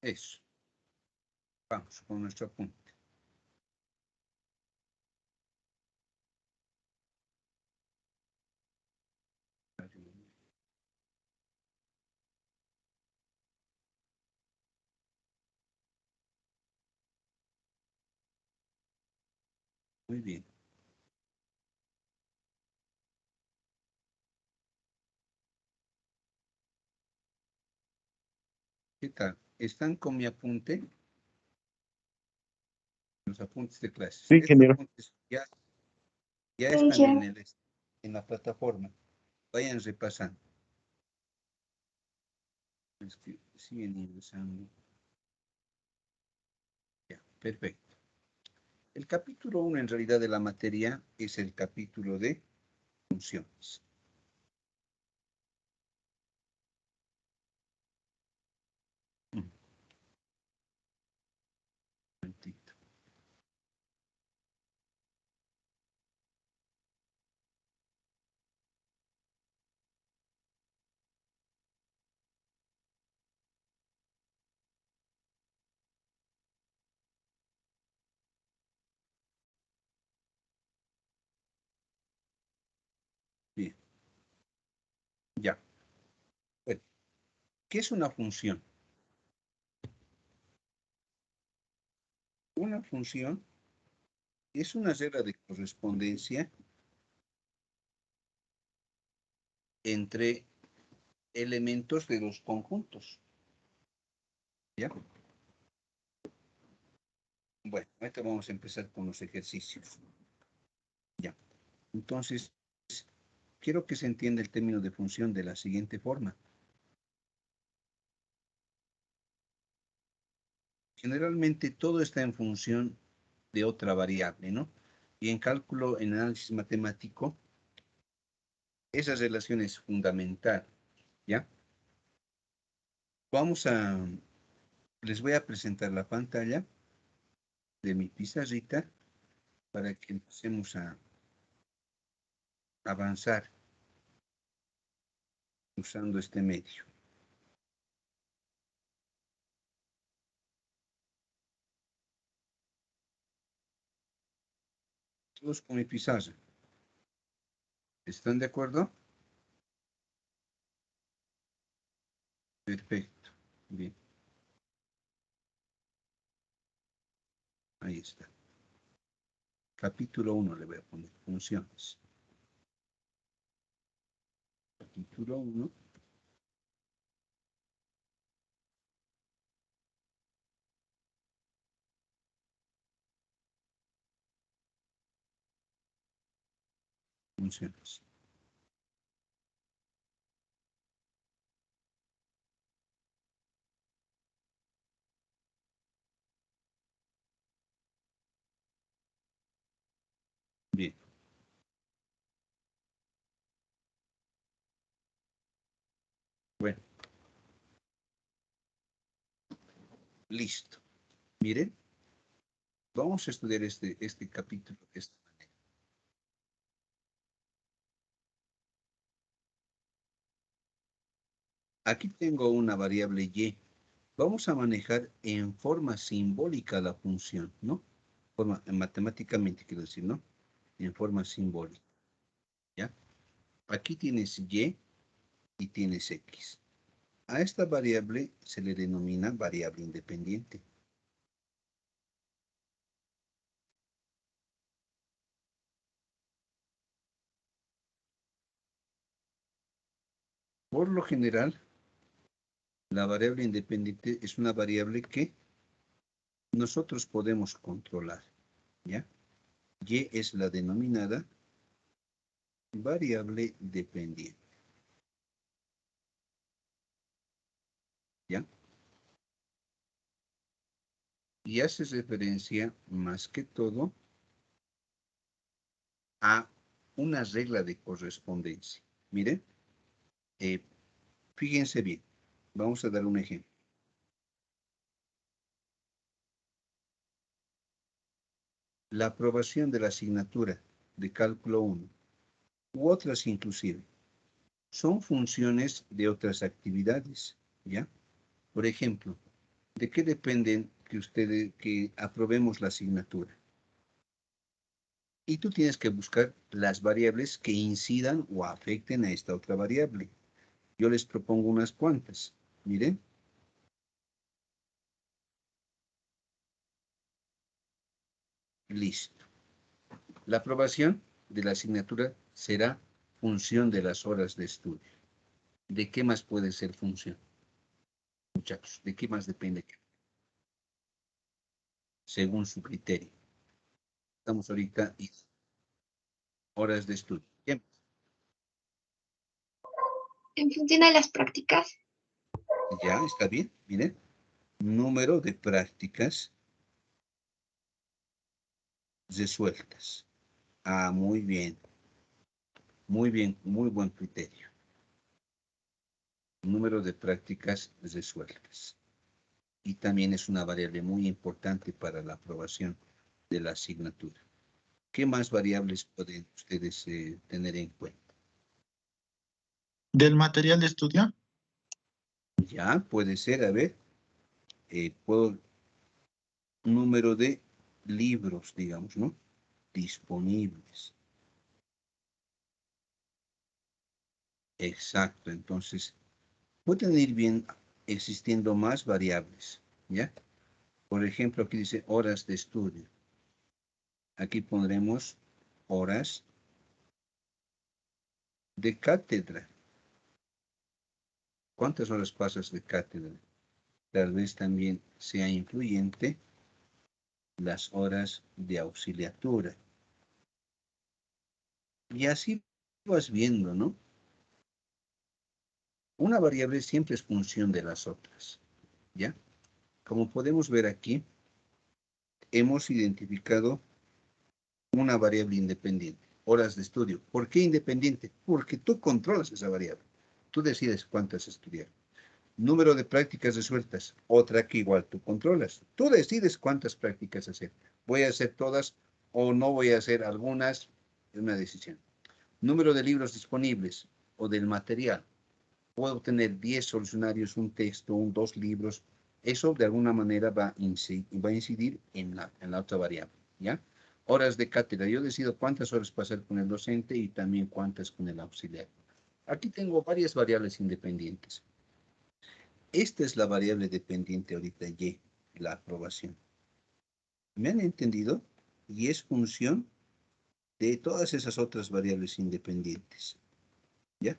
Eso. Vamos con nuestro apunte. Muy bien. ¿Qué tal? ¿Están con mi apunte? Los apuntes de clases. Sí, Estos ingeniero. apuntes ya están en la plataforma. Vayan repasando. Es que siguen ingresando. Ya, perfecto. El capítulo 1 en realidad de la materia es el capítulo de funciones. Un momentito. Bien, ya. Bueno, ¿qué es una función? Una función es una regla de correspondencia entre elementos de los conjuntos. ¿Ya? Bueno, ahorita vamos a empezar con los ejercicios. Ya. Entonces, quiero que se entienda el término de función de la siguiente forma. Generalmente todo está en función de otra variable, ¿no? Y en cálculo, en análisis matemático, esa relación es fundamental, ¿ya? Les voy a presentar la pantalla de mi pizarrita para que empecemos a avanzar usando este medio. Todos con mi pizarra. ¿Están de acuerdo? Perfecto. Bien. Ahí está. Capítulo 1 le voy a poner funciones. Capítulo 1. Funciones. Bien. Bueno. Listo. Miren. Vamos a estudiar este capítulo de esta manera. Aquí tengo una variable y. Vamos a manejar en forma simbólica la función, ¿no? Matemáticamente quiero decir, ¿no? En forma simbólica, ¿ya? Aquí tienes y tienes x. A esta variable se le denomina variable independiente. Por lo general, la variable independiente es una variable que nosotros podemos controlar, ¿ya? Y es la denominada variable dependiente, ¿ya? Y hace referencia más que todo a una regla de correspondencia. Miren, fíjense bien, vamos a dar un ejemplo. La aprobación de la asignatura de cálculo 1 u otras inclusive son funciones de otras actividades, ¿ya? Por ejemplo, ¿De qué dependen que aprobemos la asignatura? Y tú tienes que buscar las variables que incidan o afecten a esta otra variable. Yo les propongo unas cuantas. Miren. Listo. La aprobación de la asignatura será función de las horas de estudio. ¿De qué más puede ser función? Muchachos, ¿de qué más depende? Según su criterio. Estamos ahorita en horas de estudio. Bien. En función de las prácticas. Ya, está bien. Miren. Número de prácticas resueltas. Ah, muy bien. Muy bien, muy buen criterio. Número de prácticas resueltas. Y también es una variable muy importante para la aprobación de la asignatura. ¿Qué más variables pueden ustedes tener en cuenta? ¿Del material de estudio? Ya, puede ser, a ver, número de libros, digamos, ¿no? Disponibles. Exacto, entonces, pueden ir bien existiendo más variables, ¿ya? Por ejemplo, aquí dice horas de estudio. Aquí pondremos horas de cátedra. ¿Cuántas horas pasas de cátedra? Tal vez también sea influyente las horas de auxiliatura. Y así vas viendo, ¿no? Una variable siempre es función de las otras, ¿ya? Como podemos ver aquí, hemos identificado una variable independiente, horas de estudio. ¿Por qué independiente? Porque tú controlas esa variable. Tú decides cuántas estudiar. Número de prácticas resueltas, otra que igual tú controlas. Tú decides cuántas prácticas hacer. Voy a hacer todas o no voy a hacer algunas, es una decisión. Número de libros disponibles o del material. Puedo tener 10 solucionarios, un texto, dos libros. Eso de alguna manera va a incidir en la otra variable, ¿ya? Horas de cátedra. Yo decido cuántas horas pasar con el docente y también cuántas con el auxiliar. Aquí tengo varias variables independientes. Esta es la variable dependiente ahorita Y, la aprobación. ¿Me han entendido? Y es función de todas esas otras variables independientes, ¿ya?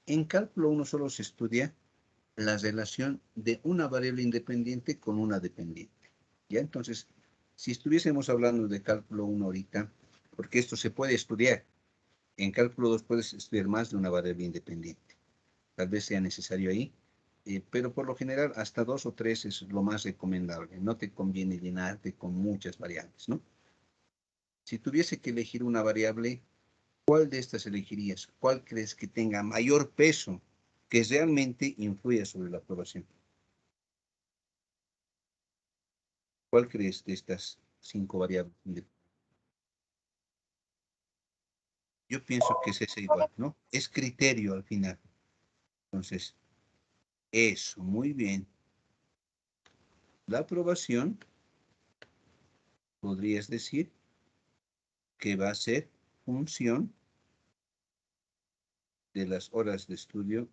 En cálculo 1 solo se estudia la relación de una variable independiente con una dependiente. ¿Ya? Entonces, si estuviésemos hablando de cálculo 1 ahorita, porque esto se puede estudiar, en cálculo 2 puedes estudiar más de una variable independiente. Tal vez sea necesario ahí, pero por lo general hasta 2 o 3 es lo más recomendable. No te conviene llenarte con muchas variables, ¿no? Si tuviese que elegir una variable, ¿cuál de estas elegirías? ¿Cuál crees que tenga mayor peso que realmente influya sobre la aprobación? ¿Cuál crees de estas 5 variables? Yo pienso que es ese igual, ¿no? Es criterio al final. Entonces, eso, muy bien. La aprobación, podrías decir que va a ser función de las horas de estudio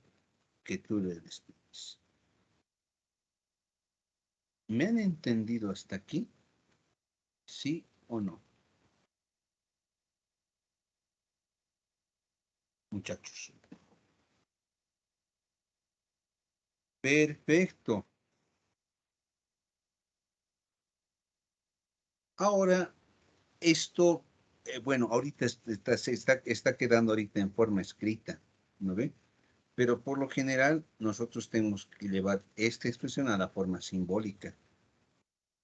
que tú le despedes. ¿Me han entendido hasta aquí? ¿Sí o no? Muchachos. Perfecto. Ahora, esto, bueno, ahorita está quedando ahorita en forma escrita, ¿no ve? Pero por lo general, nosotros tenemos que llevar esta expresión a la forma simbólica.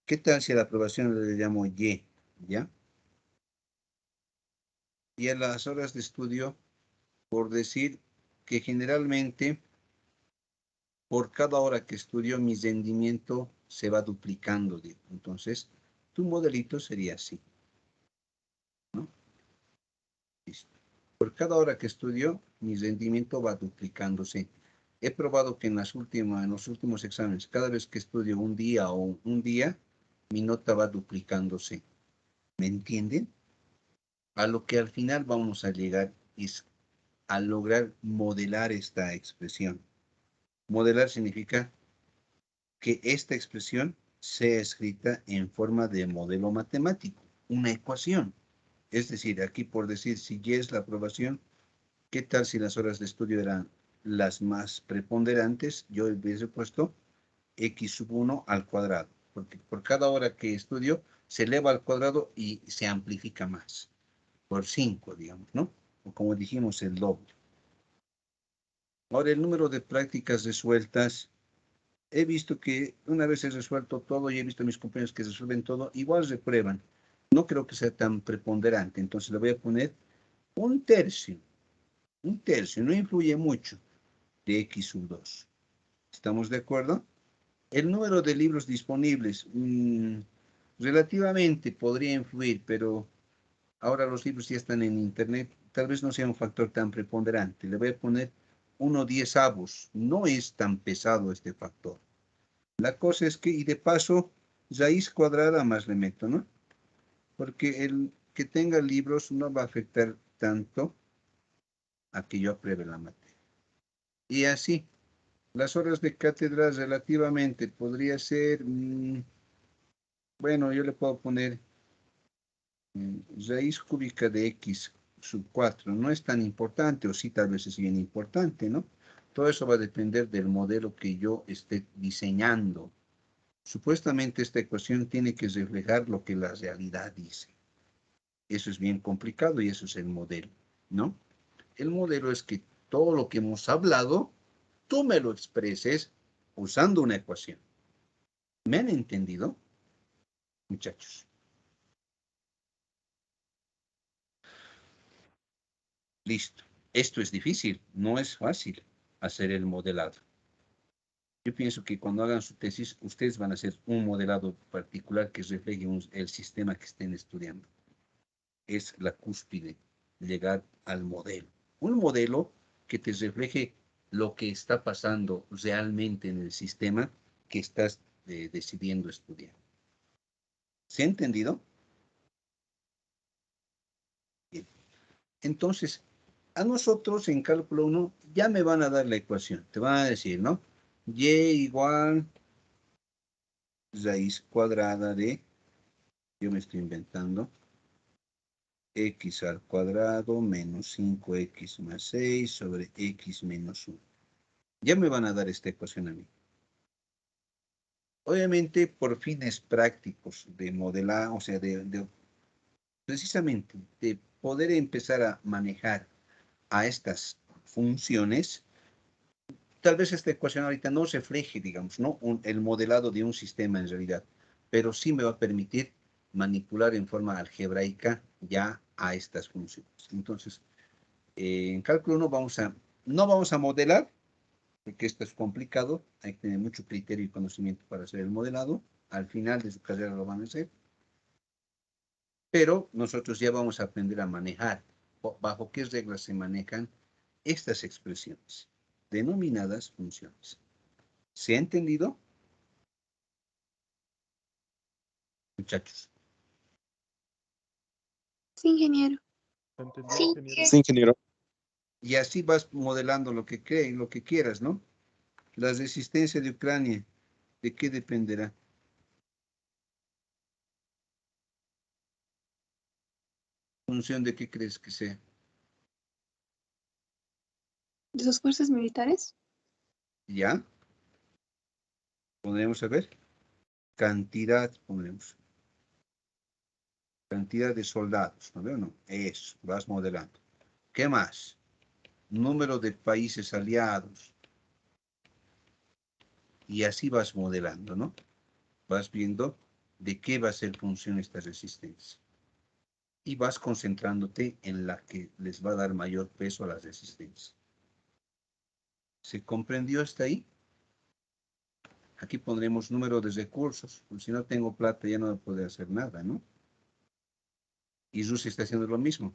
¿Qué tal si a la aprobación le llamo Y? ¿Ya? Y a las horas de estudio, por decir que generalmente, por cada hora que estudio, mi rendimiento se va duplicando. Entonces, tu modelito sería así, ¿no? Listo. Por cada hora que estudio, mi rendimiento va duplicándose. He probado que en los últimos exámenes, cada vez que estudio un día o un día, mi nota va duplicándose. ¿Me entienden? A lo que al final vamos a llegar es a lograr modelar esta expresión. Modelar significa que esta expresión sea escrita en forma de modelo matemático, una ecuación. Es decir, aquí por decir, si Y es la aprobación, ¿qué tal si las horas de estudio eran las más preponderantes? Yo hubiese puesto x sub 1 al cuadrado, porque por cada hora que estudio se eleva al cuadrado y se amplifica más, por 5, digamos, ¿no? O como dijimos, el doble. Ahora, el número de prácticas resueltas, he visto que una vez he resuelto todo y he visto a mis compañeros que resuelven todo, igual reprueban. No creo que sea tan preponderante, entonces le voy a poner un tercio. Un tercio, no influye mucho de x sub 2. ¿Estamos de acuerdo? El número de libros disponibles, relativamente podría influir, pero ahora los libros ya están en internet, tal vez no sea un factor tan preponderante. Le voy a poner 1/10. No es tan pesado este factor. La cosa es que, y de paso, raíz cuadrada más le meto, ¿no? Porque el que tenga libros no va a afectar tanto a que yo apruebe la materia. Y así, las horas de cátedra relativamente podría ser, bueno, yo le puedo poner raíz cúbica de x sub 4. No es tan importante, o sí tal vez es bien importante, ¿no? Todo eso va a depender del modelo que yo esté diseñando. Supuestamente esta ecuación tiene que reflejar lo que la realidad dice. Eso es bien complicado y eso es el modelo, ¿no? El modelo es que todo lo que hemos hablado, tú me lo expreses usando una ecuación. ¿Me han entendido, muchachos? Listo. Esto es difícil, no es fácil hacer el modelado. Yo pienso que cuando hagan su tesis, ustedes van a hacer un modelado particular que refleje el sistema que estén estudiando. Es la cúspide, llegar al modelo. Un modelo que te refleje lo que está pasando realmente en el sistema que estás decidiendo estudiar. ¿Se ha entendido? Bien. Entonces, a nosotros en cálculo 1 ya me van a dar la ecuación. Te van a decir, ¿no? Y igual raíz cuadrada de, yo me estoy inventando, x al cuadrado menos 5x más 6 sobre x menos 1. Ya me van a dar esta ecuación a mí. Obviamente, por fines prácticos de modelar, o sea, precisamente de poder empezar a manejar a estas funciones, tal vez esta ecuación ahorita no refleje, digamos, ¿no? El modelado de un sistema en realidad, pero sí me va a permitir manipular en forma algebraica ya a estas funciones. Entonces, en cálculo 1 no vamos a modelar, porque esto es complicado, hay que tener mucho criterio y conocimiento para hacer el modelado. Al final de su carrera lo van a hacer, pero nosotros ya vamos a aprender a manejar bajo qué reglas se manejan estas expresiones, denominadas funciones. ¿Se ha entendido, muchachos? Sí, ingeniero. ¿Entendido, Sí, ingeniero? Sí, ingeniero. Y así vas modelando lo que quieras, ¿no? La resistencia de Ucrania, ¿de qué dependerá? ¿Función de qué crees que sea? ¿de sus fuerzas militares? ¿Ya? Podremos saber. Cantidad, pondremos. Cantidad de soldados, ¿no veo? No, eso, vas modelando. ¿Qué más? Número de países aliados. Y así vas modelando, ¿no? Vas viendo de qué va a ser función esta resistencia. Y vas concentrándote en la que les va a dar mayor peso a la resistencia. ¿Se comprendió hasta ahí? Aquí pondremos número de recursos. Pues si no tengo plata ya no puedo hacer nada, ¿no? Y Rusia está haciendo lo mismo.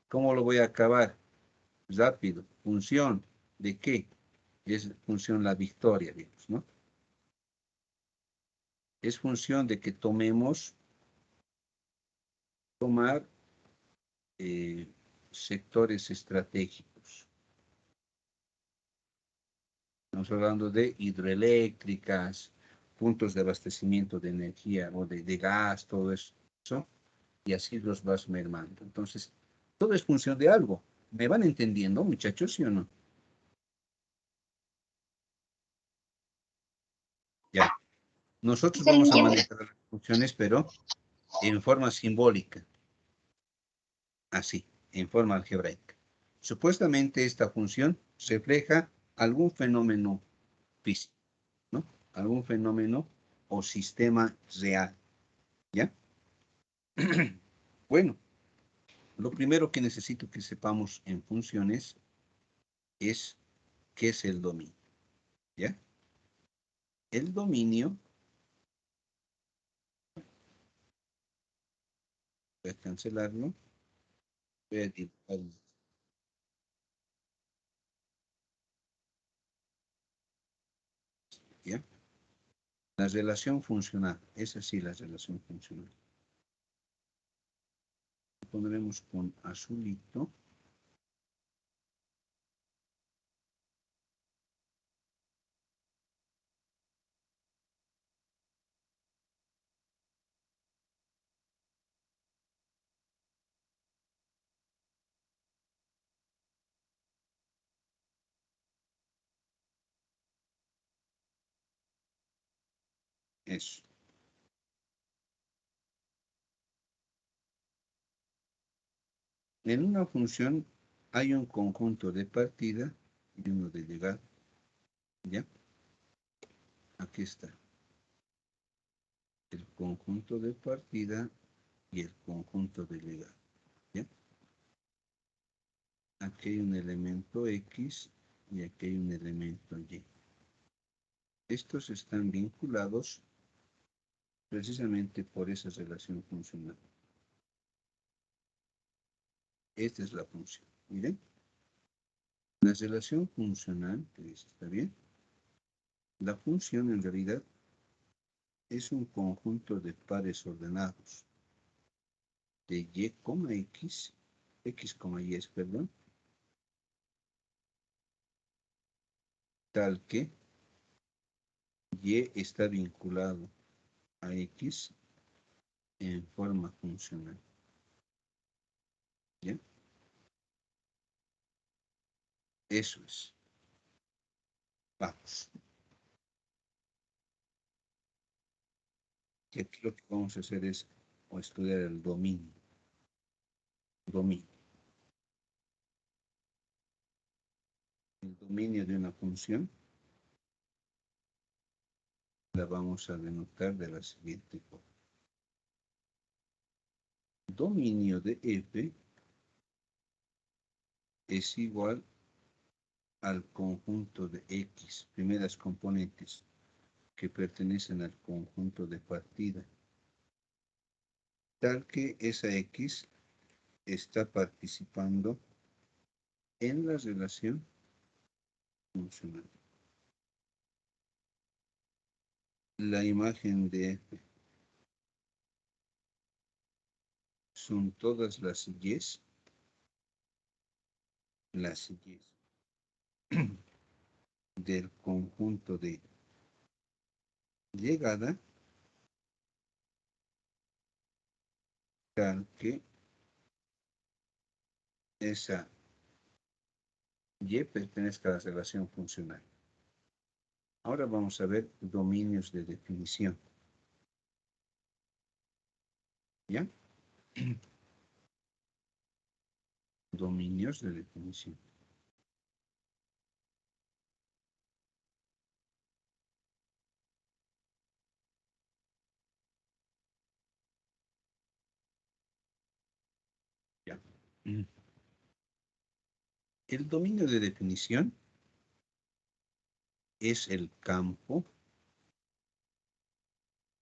¿Cómo lo voy a acabar? Rápido. Función. ¿De qué? Es función la victoria, digamos, ¿no? Es función de que tomar sectores estratégicos. Estamos hablando de hidroeléctricas, puntos de abastecimiento de energía o de gas, todo eso, y así los vas mermando. Entonces, todo es función de algo. ¿Me van entendiendo, muchachos, sí o no? Ya. Nosotros Sí, vamos a ya. manejar las funciones, pero en forma simbólica, así, en forma algebraica. Supuestamente esta función refleja algún fenómeno físico, ¿no? Algún fenómeno o sistema real, ¿ya? Bueno, lo primero que necesito que sepamos en funciones es qué es el dominio, ¿ya? El dominio, voy a cancelarlo, voy a dibujar, ¿ya? La relación funcional, es así la relación funcional. Pondremos con azulito. Eso. En una función hay un conjunto de partida y uno de llegada, ¿ya? Aquí está. El conjunto de partida y el conjunto de llegada, ¿ya? Aquí hay un elemento X y aquí hay un elemento Y. Estos están vinculados precisamente por esa relación funcional. Esta es la función. Miren, la relación funcional, ¿está bien? La función en realidad es un conjunto de pares ordenados de Y, X, X, Y, perdón, tal que Y está vinculado a X en forma funcional. ¿Ya? Eso es. Vamos. Y aquí lo que vamos a hacer es estudiar el dominio. Dominio. El dominio de una función la vamos a denotar de la siguiente forma. Dominio de F es igual al conjunto de X, primeras componentes que pertenecen al conjunto de partida, tal que esa X está participando en la relación funcional. La imagen de F son todas las Y's del conjunto de llegada, tal que esa Y pertenezca a la relación funcional. Ahora vamos a ver dominios de definición. ¿Ya? Dominios de definición. ¿Ya? El dominio de definición es el campo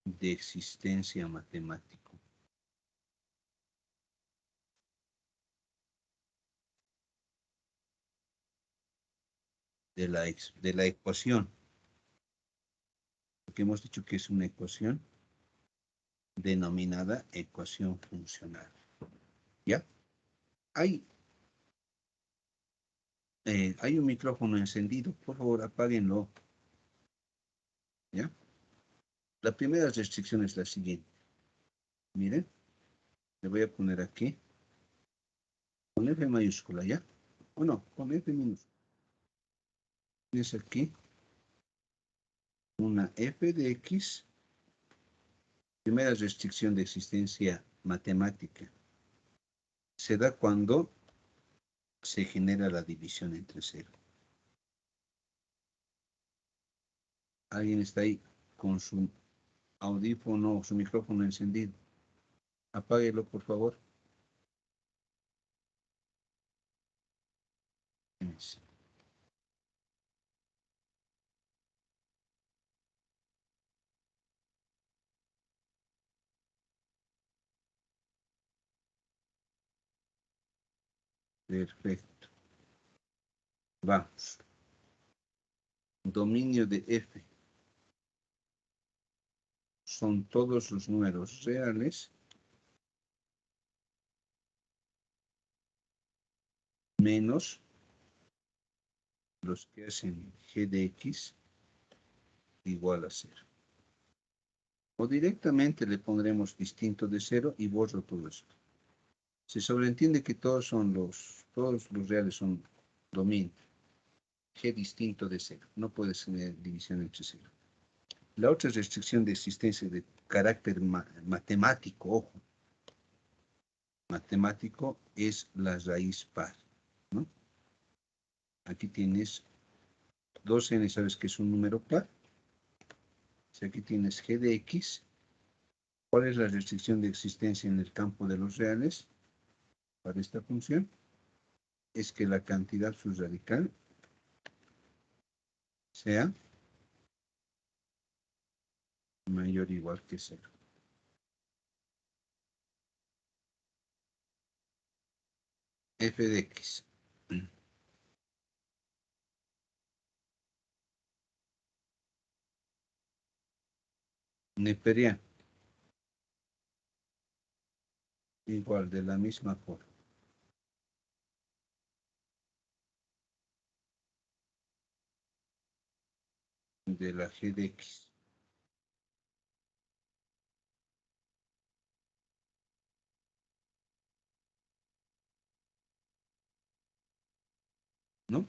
de existencia matemático. de la ecuación. Porque hemos dicho que es una ecuación denominada ecuación funcional. ¿Ya? Hay un micrófono encendido. Por favor, apáguenlo. ¿Ya? La primera restricción es la siguiente. Miren, le voy a poner aquí con F mayúscula, ¿ya? O no, con F minúscula. Tienes aquí una F de X. Primera restricción de existencia matemática. Se da cuando se genera la división entre cero. ¿Alguien está ahí con su audífono o su micrófono encendido? Apáguelo, por favor. Perfecto. Vamos. Dominio de F. Son todos los números reales menos los que hacen g de x igual a 0. O directamente le pondremos distinto de 0 y borro todo esto. Se sobreentiende que todos los reales son dominio. G distinto de 0. No puede ser división entre 0. La otra restricción de existencia de carácter matemático, ojo, matemático es la raíz par, ¿no? Aquí tienes 2n, ¿sabes que es un número par? Si aquí tienes g de x, ¿cuál es la restricción de existencia en el campo de los reales para esta función? Es que la cantidad subradical sea mayor o igual que 0. F de x. Neperiano. Igual, de la misma forma. De la g de x. ¿No?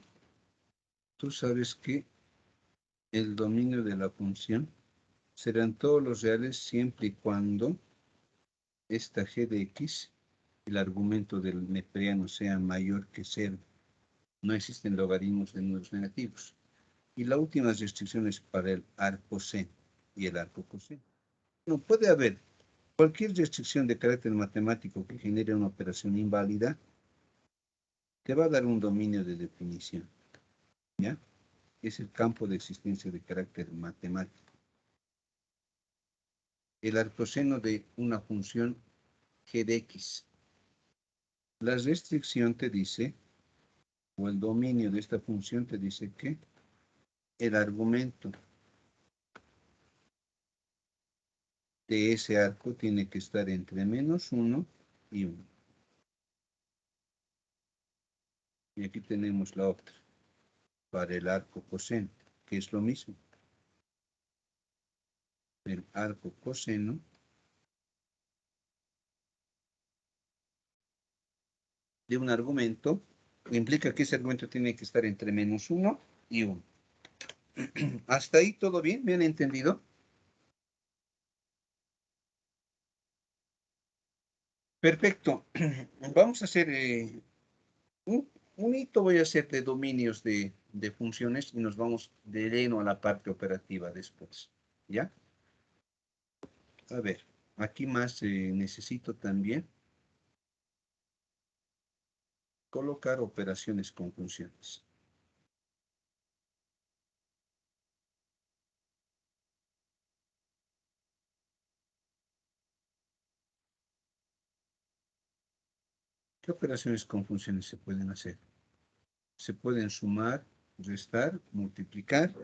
Tú sabes que el dominio de la función serán todos los reales siempre y cuando esta g de x, el argumento del neperiano, sea mayor que 0. No existen logaritmos de números negativos. Y la última restricción es para el arco seno y el arco coseno. No puede haber cualquier restricción de carácter matemático que genere una operación inválida, te va a dar un dominio de definición. ¿Ya? Es el campo de existencia de carácter matemático. El arcoseno de una función g de x. La restricción te dice, o el dominio de esta función te dice que el argumento de ese arco tiene que estar entre -1 y 1. Y aquí tenemos la otra, para el arco coseno, que es lo mismo. El arco coseno de un argumento implica que ese argumento tiene que estar entre -1 y 1. ¿Hasta ahí todo bien? ¿Me han entendido? Perfecto. Vamos a hacer un hito, voy a hacer de dominios de funciones y nos vamos de lleno a la parte operativa después. ¿Ya? A ver, aquí más necesito también colocar operaciones con funciones. ¿Qué operaciones con funciones se pueden hacer? Se pueden sumar, restar, multiplicar,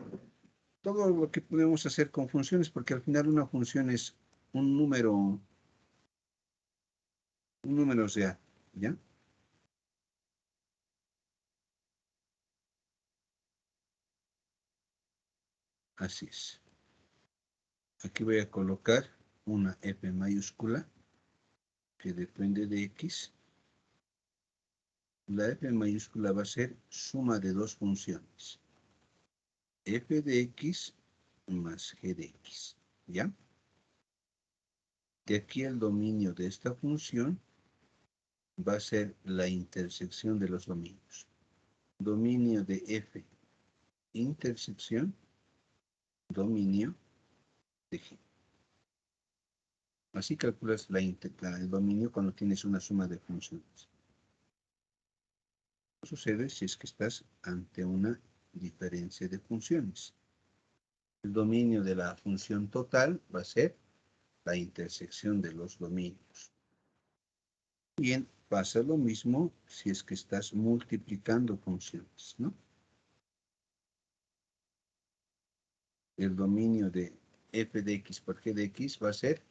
todo lo que podemos hacer con funciones, porque al final una función es un número real, ¿ya? Así es. Aquí voy a colocar una f mayúscula que depende de x. La f mayúscula va a ser suma de dos funciones. F de x más g de x, ¿ya? De aquí el dominio de esta función va a ser la intersección de los dominios. Dominio de f, intersección, dominio de g. Así calculas el dominio cuando tienes una suma de funciones. ¿Qué sucede si es que estás ante una diferencia de funciones? El dominio de la función total va a ser la intersección de los dominios. Bien, pasa lo mismo si es que estás multiplicando funciones, ¿no? El dominio de f de x por g de x va a ser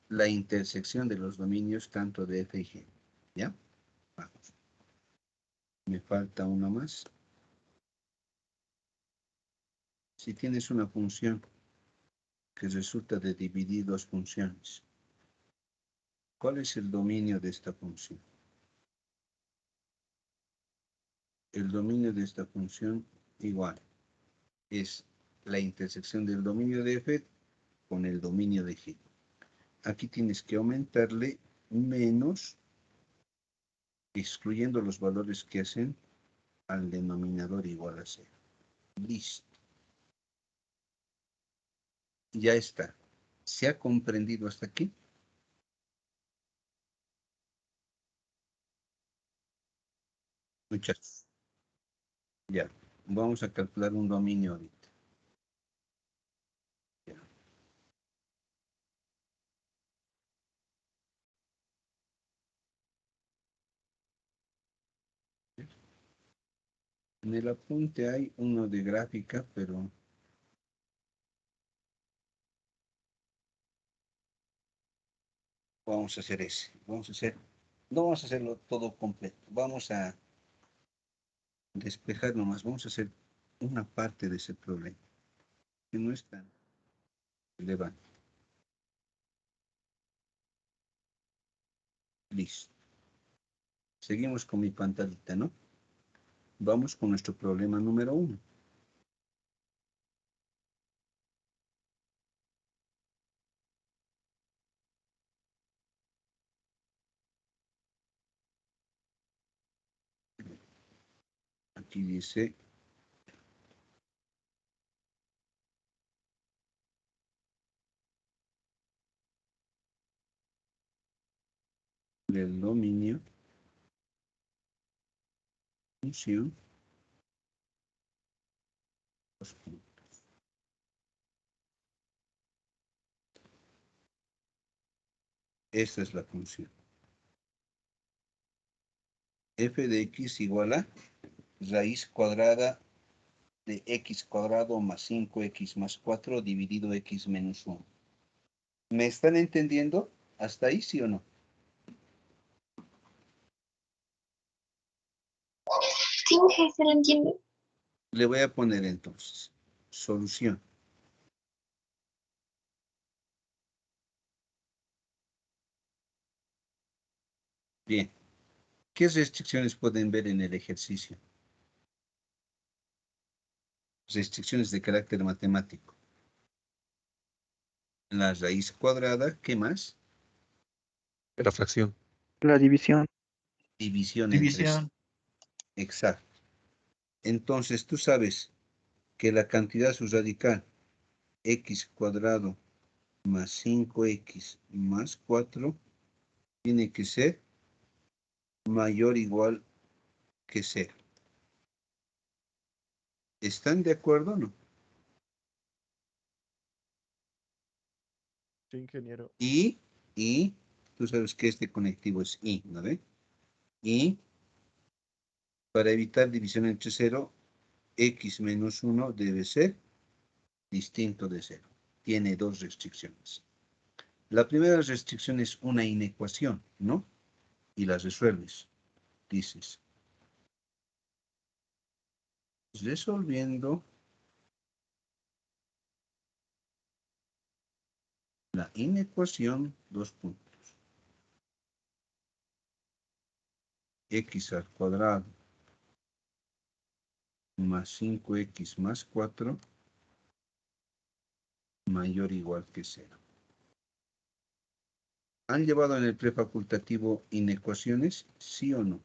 la intersección de los dominios tanto de f y g, ¿ya? Vamos. Me falta una más. Si tienes una función que resulta de dividir dos funciones, ¿cuál es el dominio de esta función? El dominio de esta función igual es la intersección del dominio de f con el dominio de g. Aquí tienes que aumentarle menos, excluyendo los valores que hacen al denominador igual a 0. Listo. Ya está. ¿Se ha comprendido hasta aquí? Muchachos. Ya. Vamos a calcular un dominio ahorita. Ya. En el apunte hay uno de gráfica, pero vamos a hacer ese. No vamos a hacerlo todo completo. Vamos a despejar nomás. Vamos a hacer una parte de ese problema, que no es tan relevante. Listo. Seguimos con mi pantallita, ¿no? Vamos con nuestro problema número 1. Aquí dice el dominio función dos puntos. Esta es la función. F de x igual a raíz cuadrada de x cuadrado más 5x más 4 dividido x menos 1. ¿Me están entendiendo? ¿Hasta ahí sí o no? Sí, se lo entiendo. Le voy a poner entonces solución. Bien. ¿Qué restricciones pueden ver en el ejercicio? Restricciones de carácter matemático. La raíz cuadrada, ¿qué más? La fracción. La división. División entre sí. Exacto. Entonces tú sabes que la cantidad subradical x cuadrado más 5x más 4 tiene que ser mayor o igual que 0. ¿Están de acuerdo o no? Sí, ingeniero. Y tú sabes que este conectivo es ¿no ve? Y para evitar división entre 0, x menos 1 debe ser distinto de 0. Tiene dos restricciones. La primera restricción es una inecuación, ¿no? Y la resuelves. Dices, resolviendo la inecuación, dos puntos. X al cuadrado más 5x más 4 mayor o igual que 0. ¿Han llevado en el prefacultativo inecuaciones? ¿Sí o no?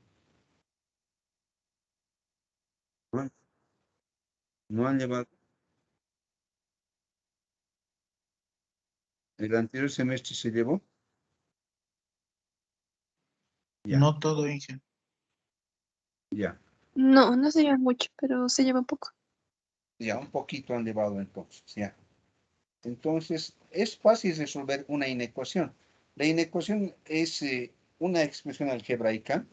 ¿No han llevado? ¿El anterior semestre se llevó? Ya, No todo, Inge. ya. No, no se lleva mucho, pero se lleva poco. Ya, un poquito han llevado entonces, ya. Entonces, es fácil resolver una inecuación. La inecuación es una expresión algebraica,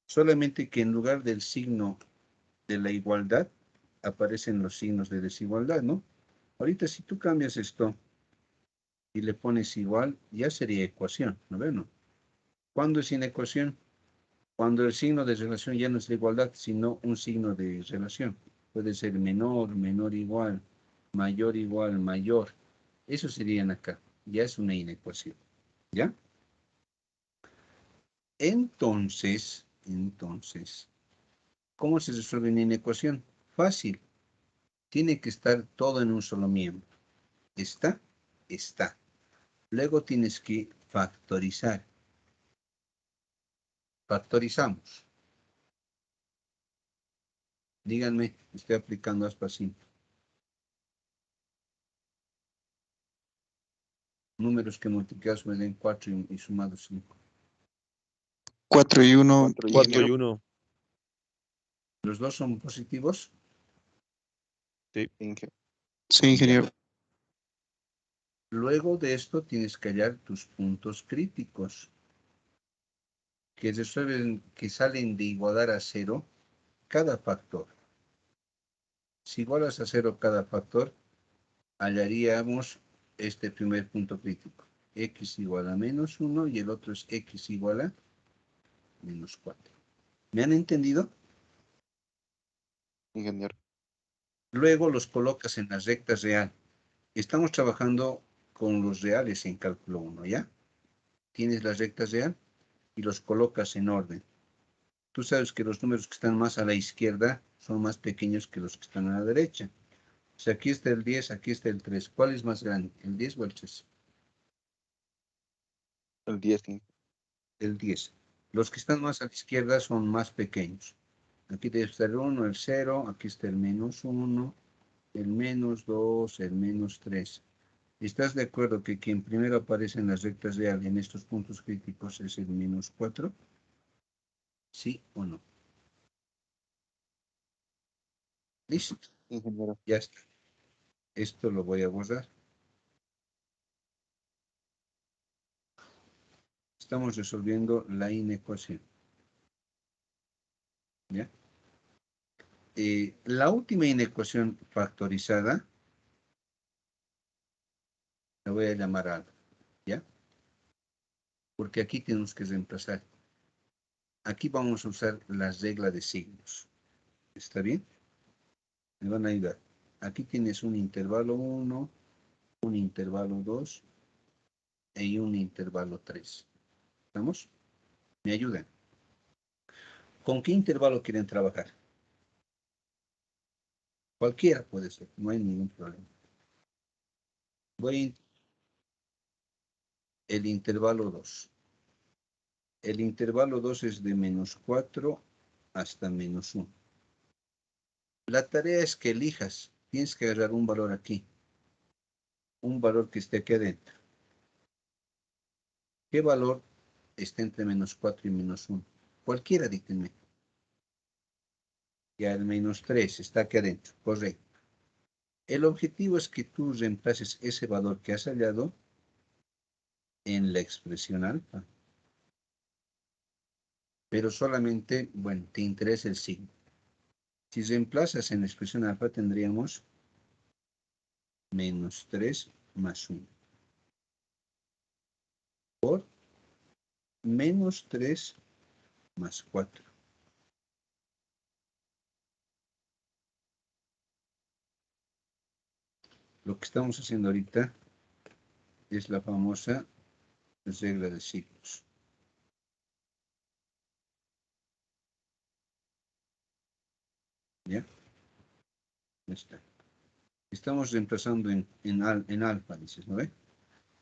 solamente que en lugar del signo de la igualdad, aparecen los signos de desigualdad, ¿no? Ahorita, si tú cambias esto y le pones igual, ya sería ecuación, ¿no ven? ¿No? ¿Cuándo es inecuación? Cuando el signo de relación ya no es la igualdad, sino un signo de relación. Puede ser menor, menor igual, mayor, mayor. Eso serían acá. Ya es una inecuación. ¿Ya? Entonces, ¿cómo se resuelve una inecuación? Fácil. Tiene que estar todo en un solo miembro. ¿Está? Está. Luego tienes que factorizar. Factorizamos. Díganme, estoy aplicando aspas simples. Números que multiplicados me den 4 y sumados 5. 4 y 1. 4 y 1. ¿Los dos son positivos? Sí. Sí, ingeniero. Luego de esto tienes que hallar tus puntos críticos que que salen de igualar a 0 cada factor. Si igualas a 0 cada factor, hallaríamos este primer punto crítico. X igual a menos 1 y el otro es X igual a menos 4. ¿Me han entendido? Ingeniero. Luego los colocas en las rectas real. Estamos trabajando con los reales en cálculo 1, ¿ya? Tienes las rectas real y los colocas en orden. Tú sabes que los números que están más a la izquierda son más pequeños que los que están a la derecha. O sea, aquí está el 10, aquí está el 3. ¿Cuál es más grande? ¿El 10 o el 3? El 10. El 10. Los que están más a la izquierda son más pequeños. Aquí debe estar el 1, el 0, aquí está el menos 1, el menos 2, el menos 3. ¿Estás de acuerdo que quien primero aparece en las rectas reales en estos puntos críticos es el menos 4? ¿Sí o no? Listo. Ingeniero. Ya está. Esto lo voy a borrar. Estamos resolviendo la inecuación. ¿Ya? La última inecuación factorizada la voy a llamar algo. ¿Ya? Porque aquí tenemos que reemplazar. Aquí vamos a usar la regla de signos. ¿Está bien? Me van a ayudar. Aquí tienes un intervalo 1, un intervalo 2 y un intervalo 3. ¿Estamos? ¿Me ayudan? ¿Con qué intervalo quieren trabajar? Cualquiera puede ser, no hay ningún problema. El intervalo 2. El intervalo 2 es de menos 4 hasta menos 1. La tarea es que elijas. Tienes que agarrar un valor aquí. Un valor que esté aquí adentro. ¿Qué valor está entre menos 4 y menos 1? Cualquiera, díganme. Ya el menos 3 está aquí adentro. Correcto. El objetivo es que tú reemplaces ese valor que has hallado en la expresión alfa. Pero solamente, bueno, te interesa el signo. Si reemplazas en la expresión alfa tendríamos menos 3 más 1 por menos 3 más 4. Lo que estamos haciendo ahorita es la famosa regla de signos. ¿Ya? Ya está. Estamos reemplazando en alfa, dices, ¿no ve?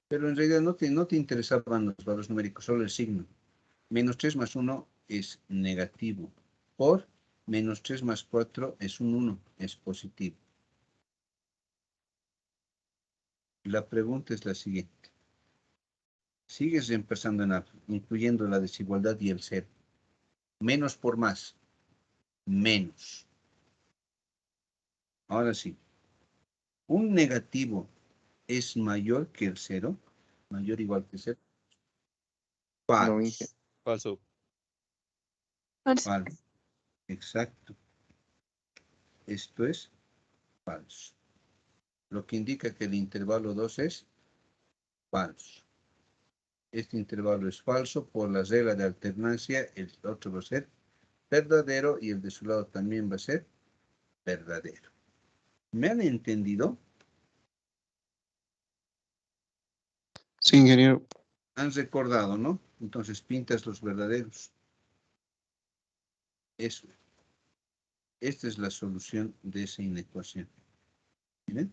Pero en realidad no te interesaban los valores numéricos, solo el signo. Menos 3 más 1 es negativo. Por menos 3 más 4 es un 1, es positivo. La pregunta es la siguiente. Sigues reemplazando en alfa, incluyendo la desigualdad y el cero. Menos por más. Menos. Ahora sí. Un negativo es mayor que el cero. Mayor o igual que cero. No, Falso. falso. Falso. Falso. Exacto. Esto es falso. Lo que indica que el intervalo 2 es falso. Este intervalo es falso por la regla de alternancia. El otro va a ser verdadero y el de su lado también va a ser verdadero. ¿Me han entendido? Sí, ingeniero. Han recordado, ¿no? Entonces pintas los verdaderos. Eso. Esta es la solución de esa inecuación. ¿Miren?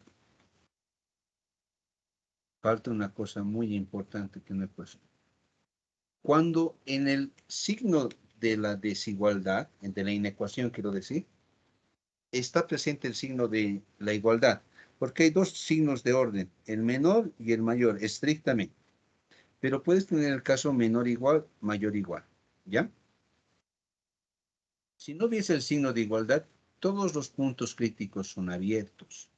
Falta una cosa muy importante que no he puesto. Cuando en el signo de la desigualdad, de la inecuación quiero decir, está presente el signo de la igualdad, porque hay dos signos de orden, el menor y el mayor, estrictamente. Pero puedes tener el caso menor igual, mayor igual, ¿ya? Si no hubiese el signo de igualdad, todos los puntos críticos son abiertos.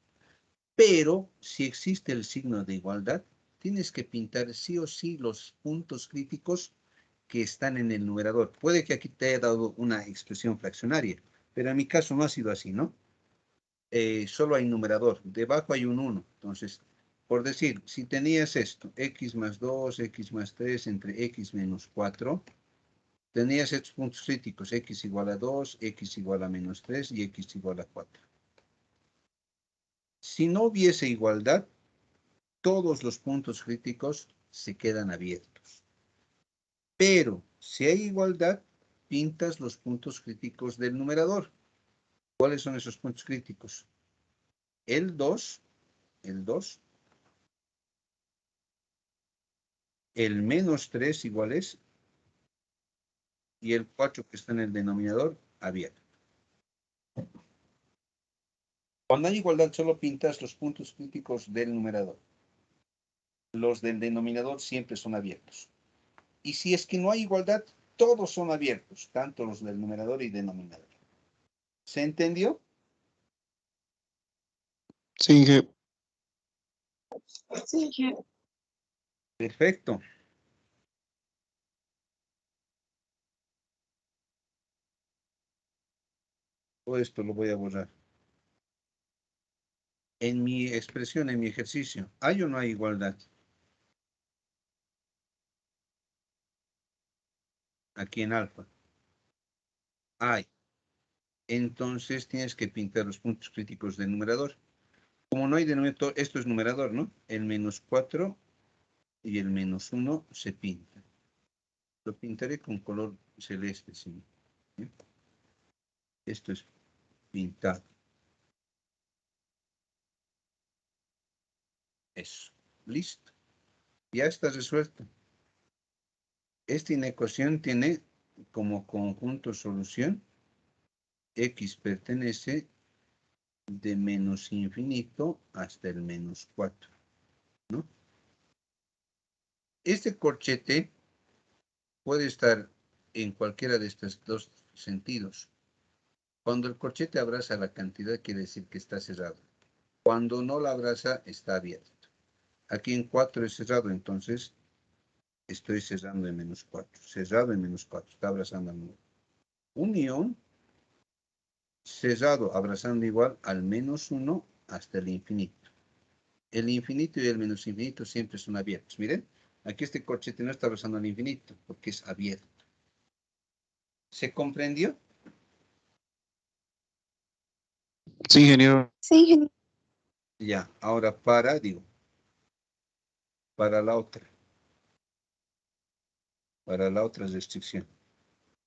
Pero si existe el signo de igualdad, tienes que pintar sí o sí los puntos críticos que están en el numerador. Puede que aquí te haya dado una expresión fraccionaria, pero en mi caso no ha sido así, ¿no? Solo hay numerador, debajo hay un 1. Entonces, por decir, si tenías esto, x más 2, x más 3 entre x menos 4, tenías estos puntos críticos, x igual a 2, x igual a menos 3 y x igual a 4. Si no hubiese igualdad, todos los puntos críticos se quedan abiertos. Pero si hay igualdad, pintas los puntos críticos del numerador. ¿Cuáles son esos puntos críticos? El 2, el menos 3 igual es, y el 4 que está en el denominador abierto. Cuando hay igualdad, solo pintas los puntos críticos del numerador. Los del denominador siempre son abiertos. Y si es que no hay igualdad, todos son abiertos, tanto los del numerador y denominador. ¿Se entendió? Sí, ingeniero. Sí, ingeniero. Perfecto. Todo esto lo voy a borrar. En mi expresión, en mi ejercicio, ¿hay o no hay igualdad? Aquí en alfa. Hay. Entonces tienes que pintar los puntos críticos del numerador. Como no hay denominador, esto es numerador, ¿no? El menos 4 y el menos 1 se pintan. Lo pintaré con color celeste, ¿sí? Esto es pintado. Eso. Listo. Ya está resuelto. Esta inecuación tiene como conjunto solución x pertenece de menos infinito hasta el menos 4, ¿no? Este corchete puede estar en cualquiera de estos dos sentidos. Cuando el corchete abraza la cantidad, quiere decir que está cerrado. Cuando no la abraza, está abierto. Aquí en 4 es cerrado, entonces estoy cerrando en menos 4. Cerrado en menos 4, está abrazando al 9. Unión cerrado, abrazando igual al menos 1 hasta el infinito. El infinito y el menos infinito siempre son abiertos. Miren, aquí este corchete no está abrazando al infinito porque es abierto. ¿Se comprendió? Sí, ingeniero. Sí, ingeniero. Ya, ahora digo, para la otra restricción,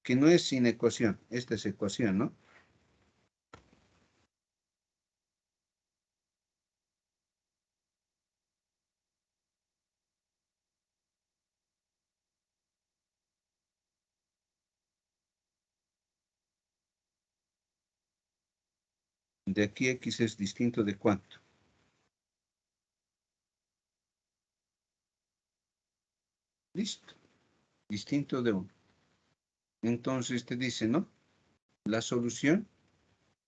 que no es sin ecuación, esta es ecuación, ¿no? De aquí x es distinto de cuánto. Listo, distinto de 1. Entonces te dice, ¿no? La solución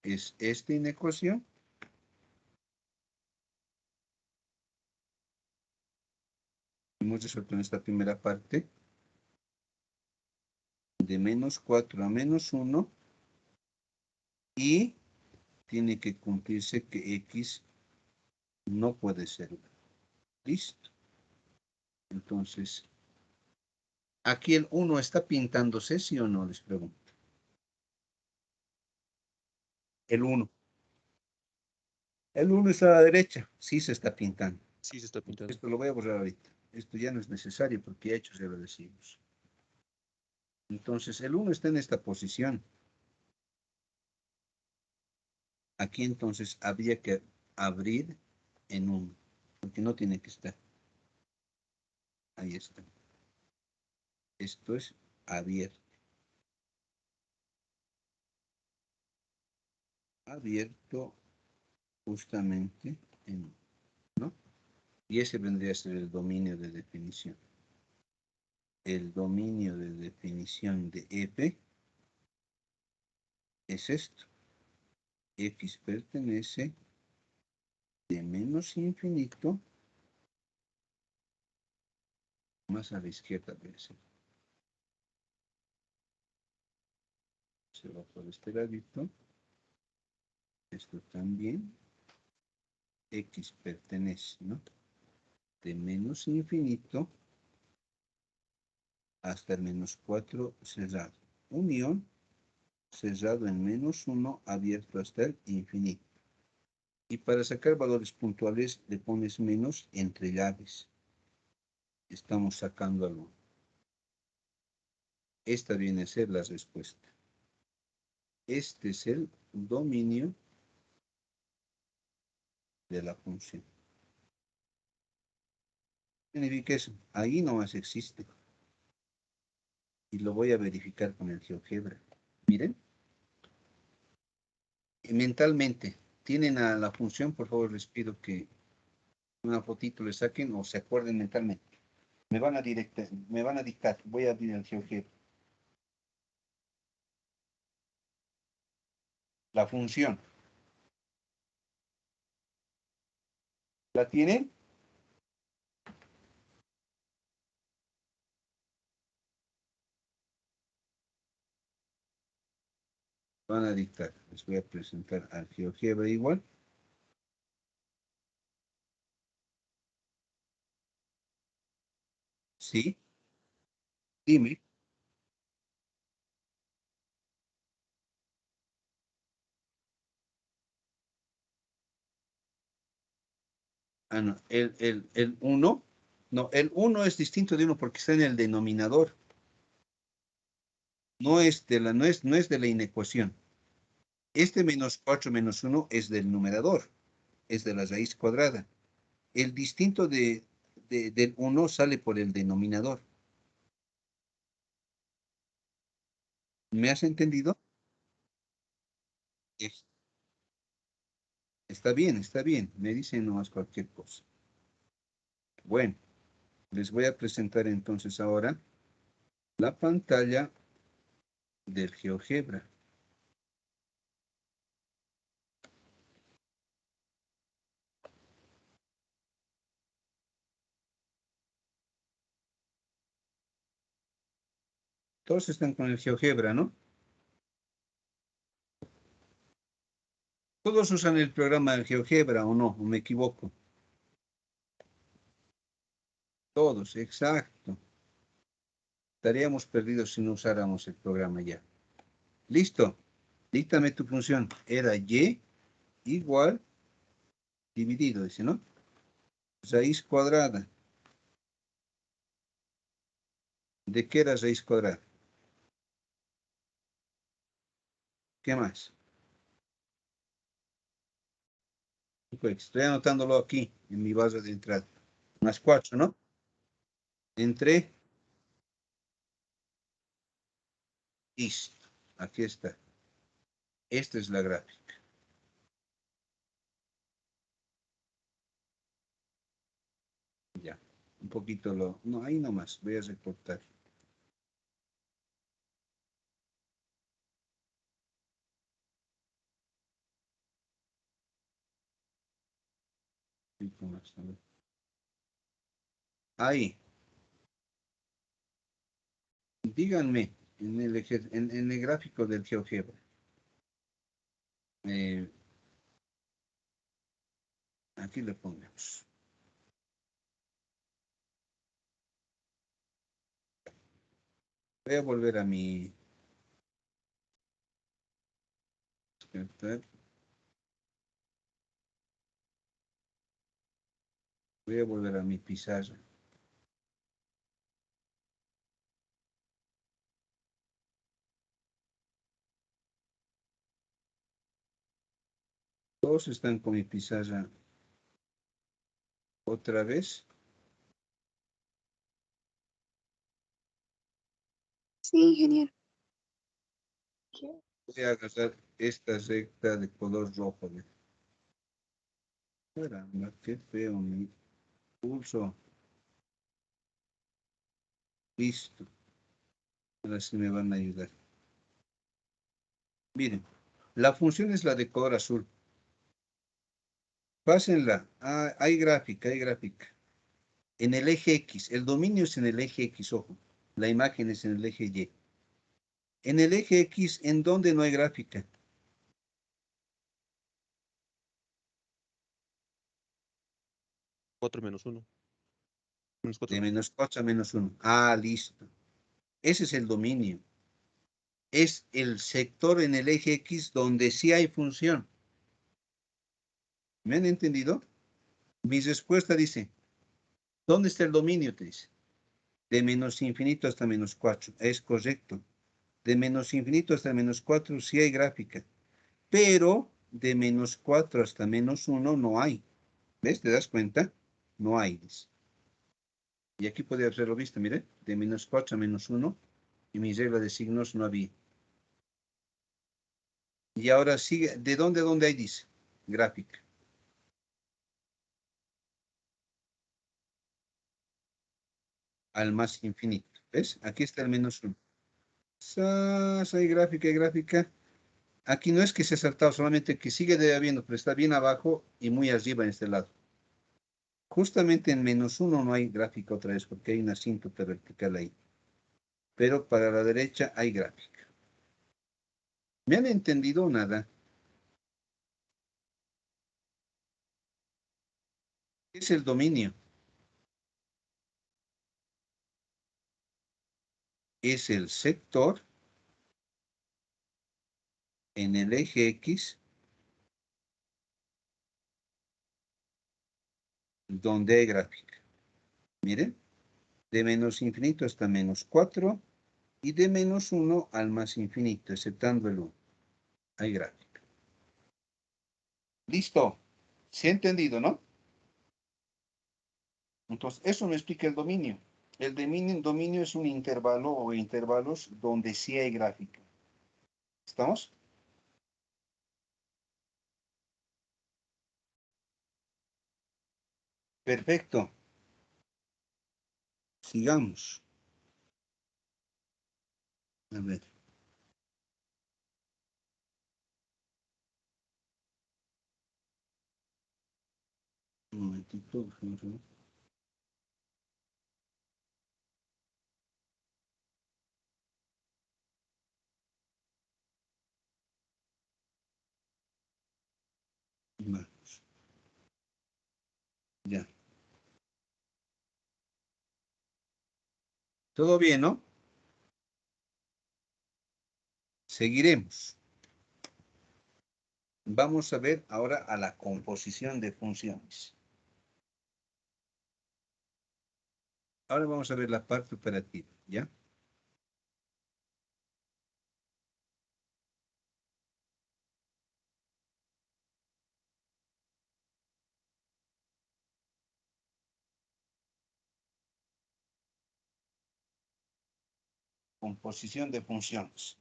es esta inecuación hemos resuelto en esta primera parte de menos 4 a menos 1 y tiene que cumplirse que x no puede ser 1. Listo. Entonces, aquí el 1 está pintándose, ¿sí o no? Les pregunto. El 1. El 1 está a la derecha. Sí se está pintando. Sí, se está pintando. Esto lo voy a borrar ahorita. Esto ya no es necesario porque ya hecho ya lo decimos. Entonces, el 1 está en esta posición. Aquí entonces habría que abrir en 1, porque no tiene que estar. Ahí está. Esto es abierto. Abierto justamente en 1, ¿no? Y ese vendría a ser el dominio de definición. El dominio de definición de F es esto. X pertenece de menos infinito más a la izquierda debe ser. Se va por este ladito. Esto también. X pertenece, ¿no? De menos infinito hasta el menos 4 cerrado. Unión cerrado en menos 1 abierto hasta el infinito. Y para sacar valores puntuales le pones menos entre llaves. Estamos sacando algo. Esta viene a ser la respuesta. Este es el dominio de la función. ¿Qué significa eso? Ahí nomás existe. Y lo voy a verificar con el GeoGebra. Miren. Mentalmente, tienen a la función, por favor, les pido que una fotito le saquen o se acuerden mentalmente. Me van a dictar. Voy a abrir el GeoGebra. La función. ¿La tienen? Van a dictar. Les voy a presentar al GeoGebra igual. Sí. Dime. Ah, no. El 1. No, el 1 es distinto de 1 porque está en el denominador. No es de la inecuación. Este menos 4 menos 1 es del numerador. Es de la raíz cuadrada. El distinto del 1 sale por el denominador. ¿Me has entendido? Es- Está bien, está bien. Me dicen nomás cualquier cosa. Bueno, les voy a presentar entonces ahora la pantalla del GeoGebra. Todos están con el GeoGebra, ¿no? Todos usan el programa de GeoGebra, ¿o no? ¿O me equivoco? Todos, exacto. Estaríamos perdidos si no usáramos el programa ya. Listo. Díctame tu función. Era y igual dividido, dice, ¿no? Raíz cuadrada. ¿De qué era raíz cuadrada? ¿Qué más? Pues, estoy anotándolo aquí en mi base de entrada. Más 4, ¿no? Entre. Listo. Aquí está. Esta es la gráfica. Ya. Un poquito lo. No, ahí nomás. Voy a recortar. Un poquito más, a ver. Ahí. Díganme en el gráfico del GeoGebra. Aquí le ponemos. Voy a volver a mi. Voy a volver a mi pizarra. Todos están con mi pizarra. Otra vez. Sí, ingeniero. Voy a agarrar esta recta de color rojo. Caramba, qué feo mi pulso. Listo. Ahora sí me van a ayudar. Miren, la función es la de color azul. Pásenla. Ah, hay gráfica, hay gráfica. En el eje X, el dominio es en el eje X, ojo. La imagen es en el eje Y. En el eje X, ¿en dónde no hay gráfica? 4 menos 1. Menos 4. De menos 4 a menos 1. Ah, listo. Ese es el dominio. Es el sector en el eje X donde sí hay función. ¿Me han entendido? Mi respuesta dice, ¿dónde está el dominio? Te dice. De menos infinito hasta menos 4. Es correcto. De menos infinito hasta menos 4 sí hay gráfica. Pero de menos 4 hasta menos 1 no hay. ¿Ves? ¿Te das cuenta? No hay. Y aquí podría haberlo visto, mire. De menos 4 a menos 1. Y mi regla de signos no había. Y ahora sigue. ¿De dónde a dónde hay? Dice. Gráfica. Al más infinito. ¿Ves? Aquí está el menos 1. Hay gráfica, hay gráfica. Aquí no es que se ha saltado, solamente que sigue de habiendo, pero está bien abajo y muy arriba en este lado. Justamente en menos 1 no hay gráfica otra vez, porque hay una asíntota vertical ahí. Pero para la derecha hay gráfica. ¿Me han entendido o nada? ¿Qué es el dominio? Es el sector en el eje X donde hay gráfica. Miren, de menos infinito hasta menos 4 y de menos 1 al más infinito, exceptando el 1. Hay gráfica. Listo. ¿Se ha entendido, no? Entonces, eso me explica el dominio. El dominio es un intervalo o intervalos donde sí hay gráfica. ¿Estamos? Perfecto. Sigamos. A ver. Un momentito. ¿Todo bien, no? Seguiremos. Vamos a ver ahora a la composición de funciones. Ahora vamos a ver la parte operativa, ¿ya? Composición de funciones.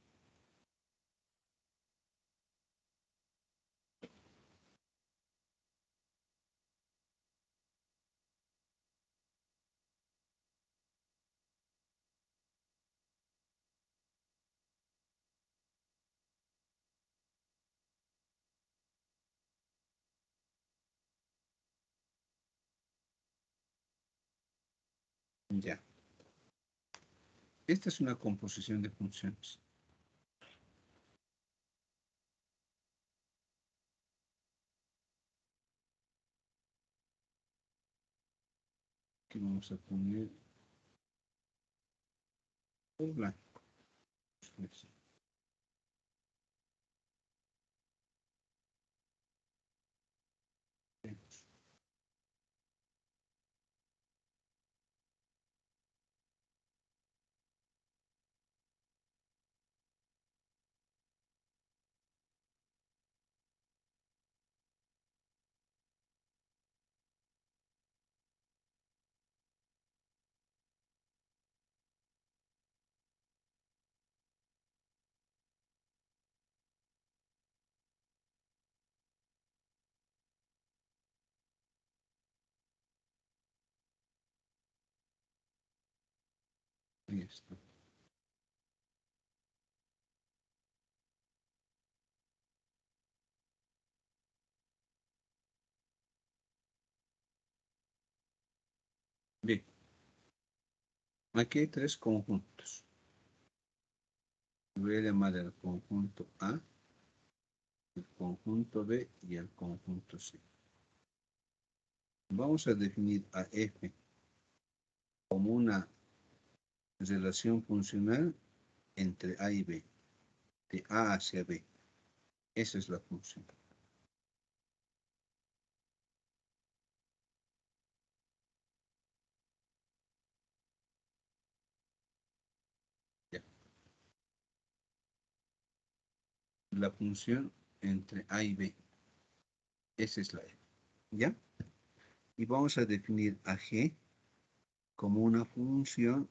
Ya. Esta es una composición de funciones. Aquí vamos a poner el blanco. Ahí está. Bien. Aquí hay tres conjuntos. Voy a llamar al conjunto A, el conjunto B y el conjunto C. Vamos a definir a F como una relación funcional entre A y B, de A hacia B. Esa es la función. Ya. La función entre A y B. Esa es la F. ¿Ya? Y vamos a definir a G como una función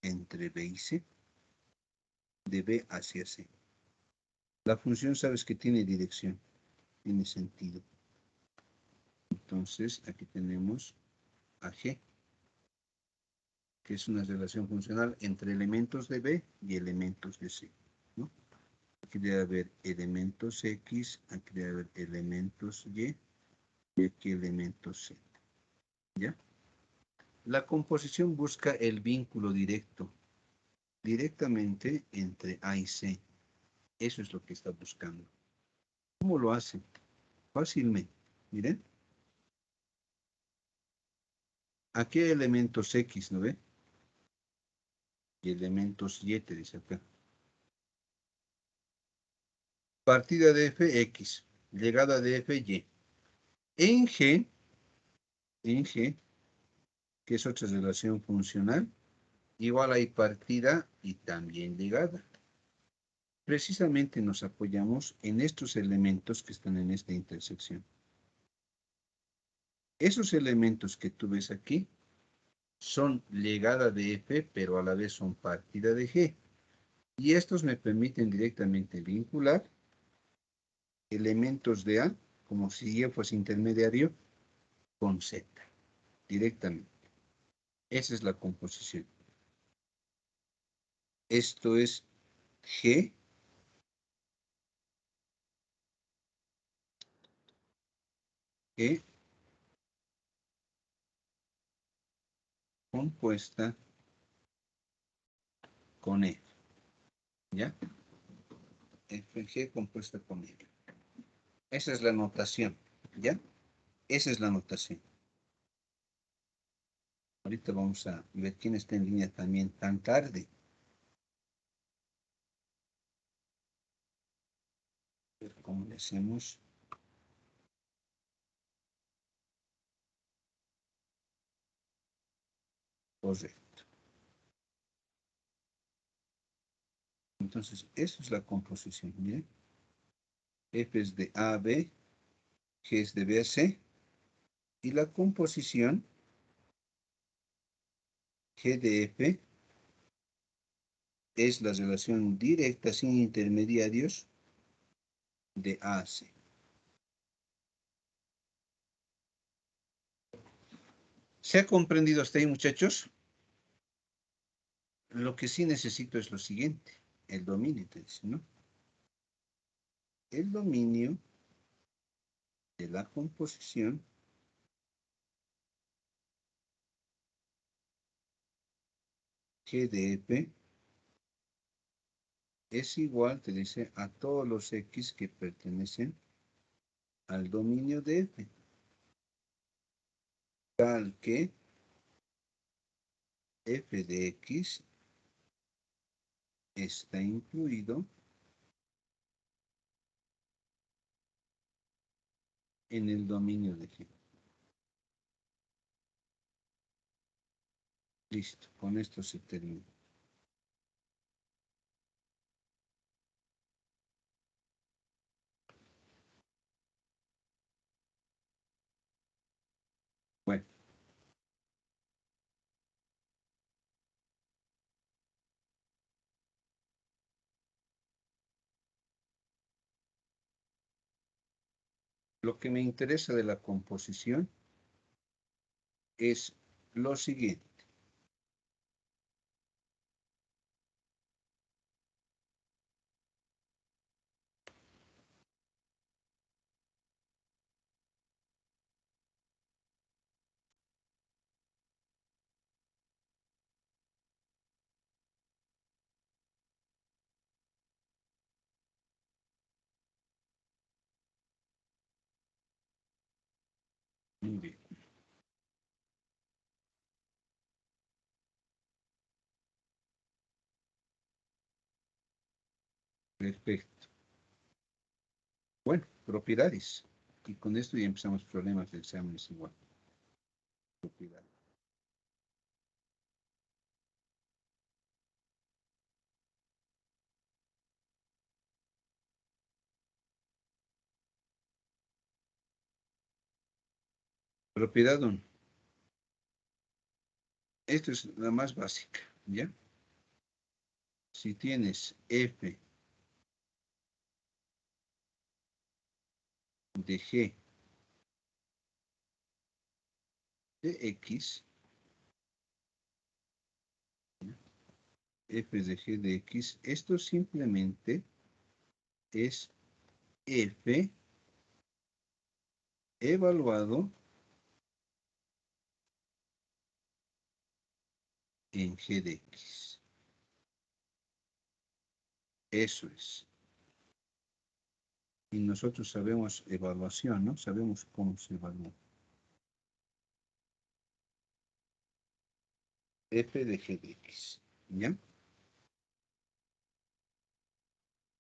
entre B y C, de B hacia C. La función sabes que tiene dirección, tiene sentido. Entonces, aquí tenemos a G, que es una relación funcional entre elementos de B y elementos de C, ¿no? Aquí debe haber elementos X, aquí debe haber elementos Y y aquí elementos Z, ¿ya? La composición busca el vínculo directo, directamente entre A y C. Eso es lo que está buscando. ¿Cómo lo hace? Fácilmente. Miren. Aquí hay elementos X, ¿no ve? Y elementos Y, te dice acá. Partida de F, X. Llegada de F, Y. En G, que es otra relación funcional, igual hay partida y también llegada. Precisamente nos apoyamos en estos elementos que están en esta intersección. Esos elementos que tú ves aquí son llegada de F, pero a la vez son partida de G. Y estos me permiten directamente vincular elementos de A, como si Y fuese intermediario, con Z, directamente. Esa es la composición. Esto es G compuesta con E. ¿Ya? G compuesta con E. Esa es la notación. ¿Ya? Esa es la notación. Ahorita vamos a ver quién está en línea también tan tarde. A ver cómo le hacemos. Correcto. Entonces, eso es la composición. Miren. F es de A a B, G es de B a C. Y la composición G de F es la relación directa sin intermediarios de A a C. ¿Se ha comprendido hasta ahí, muchachos? Lo que sí necesito es lo siguiente, el dominio, te dice, ¿no? El dominio de la composición G de F es igual, te dice, a todos los X que pertenecen al dominio de F, tal que F de X está incluido en el dominio de G. Listo, con esto se termina. Bueno. Lo que me interesa de la composición es lo siguiente. Muy bien. Perfecto. Bueno, propiedades. Y con esto ya empezamos problemas de exámenes igual. Propiedades. Propiedad 1. Esto es la más básica, ¿ya? Si tienes F de G de X, ¿ya? F de G de X, esto simplemente es F evaluado en G de X. Eso es. Y nosotros sabemos evaluación, ¿no? Sabemos cómo se evalúa. F de G de X, ¿ya?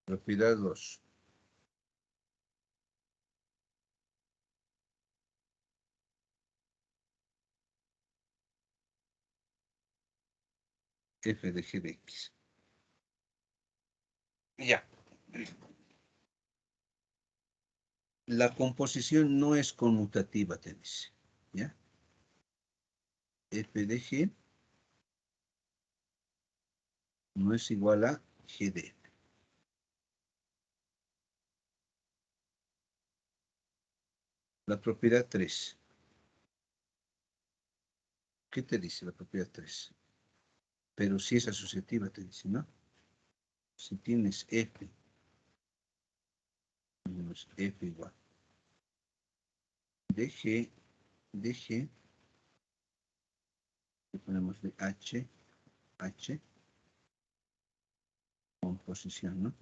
Propiedad 2. F de G de X. Ya. La composición no es conmutativa, te dice, ¿ya? F de G no es igual a G de F. La propiedad 3. ¿Qué te dice la propiedad 3? Pero si es asociativa, te dice, ¿no? Si tienes F menos F igual de G, le ponemos de H, composición, ¿no?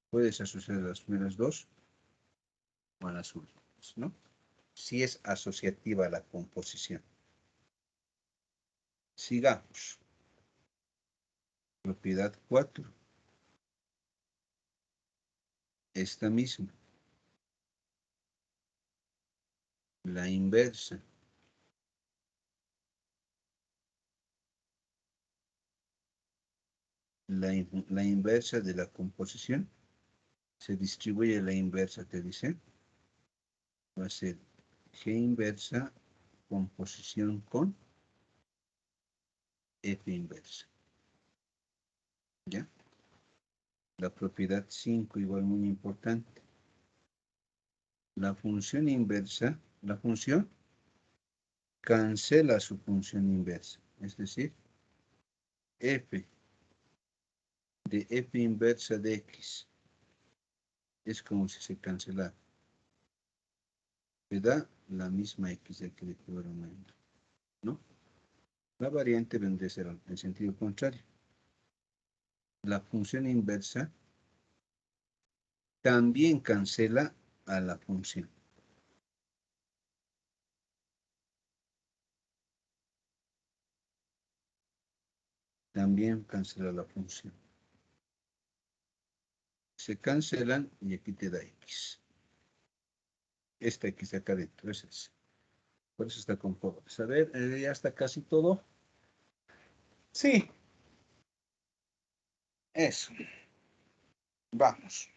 Puedes asociar las primeras dos o a las últimas, ¿no? si es asociativa a la composición. Sigamos. Propiedad 4. Esta misma. La inversa. La inversa de la composición. Se distribuye la inversa, te dice. Va a ser G inversa composición con F inversa. ¿Ya? La propiedad 5 igual muy importante. La función inversa, la función cancela su función inversa. Es decir, F de F inversa de X es como si se cancelara. Me da la misma X del que le quedó aumentando, ¿no? La variante vendría a ser en sentido contrario. La función inversa también cancela a la función. También cancela la función. Se cancelan y aquí te da X. Esta X de acá adentro es ese. Por eso está con pobres. A ver, ya está casi todo. Sí. Eso. Vamos.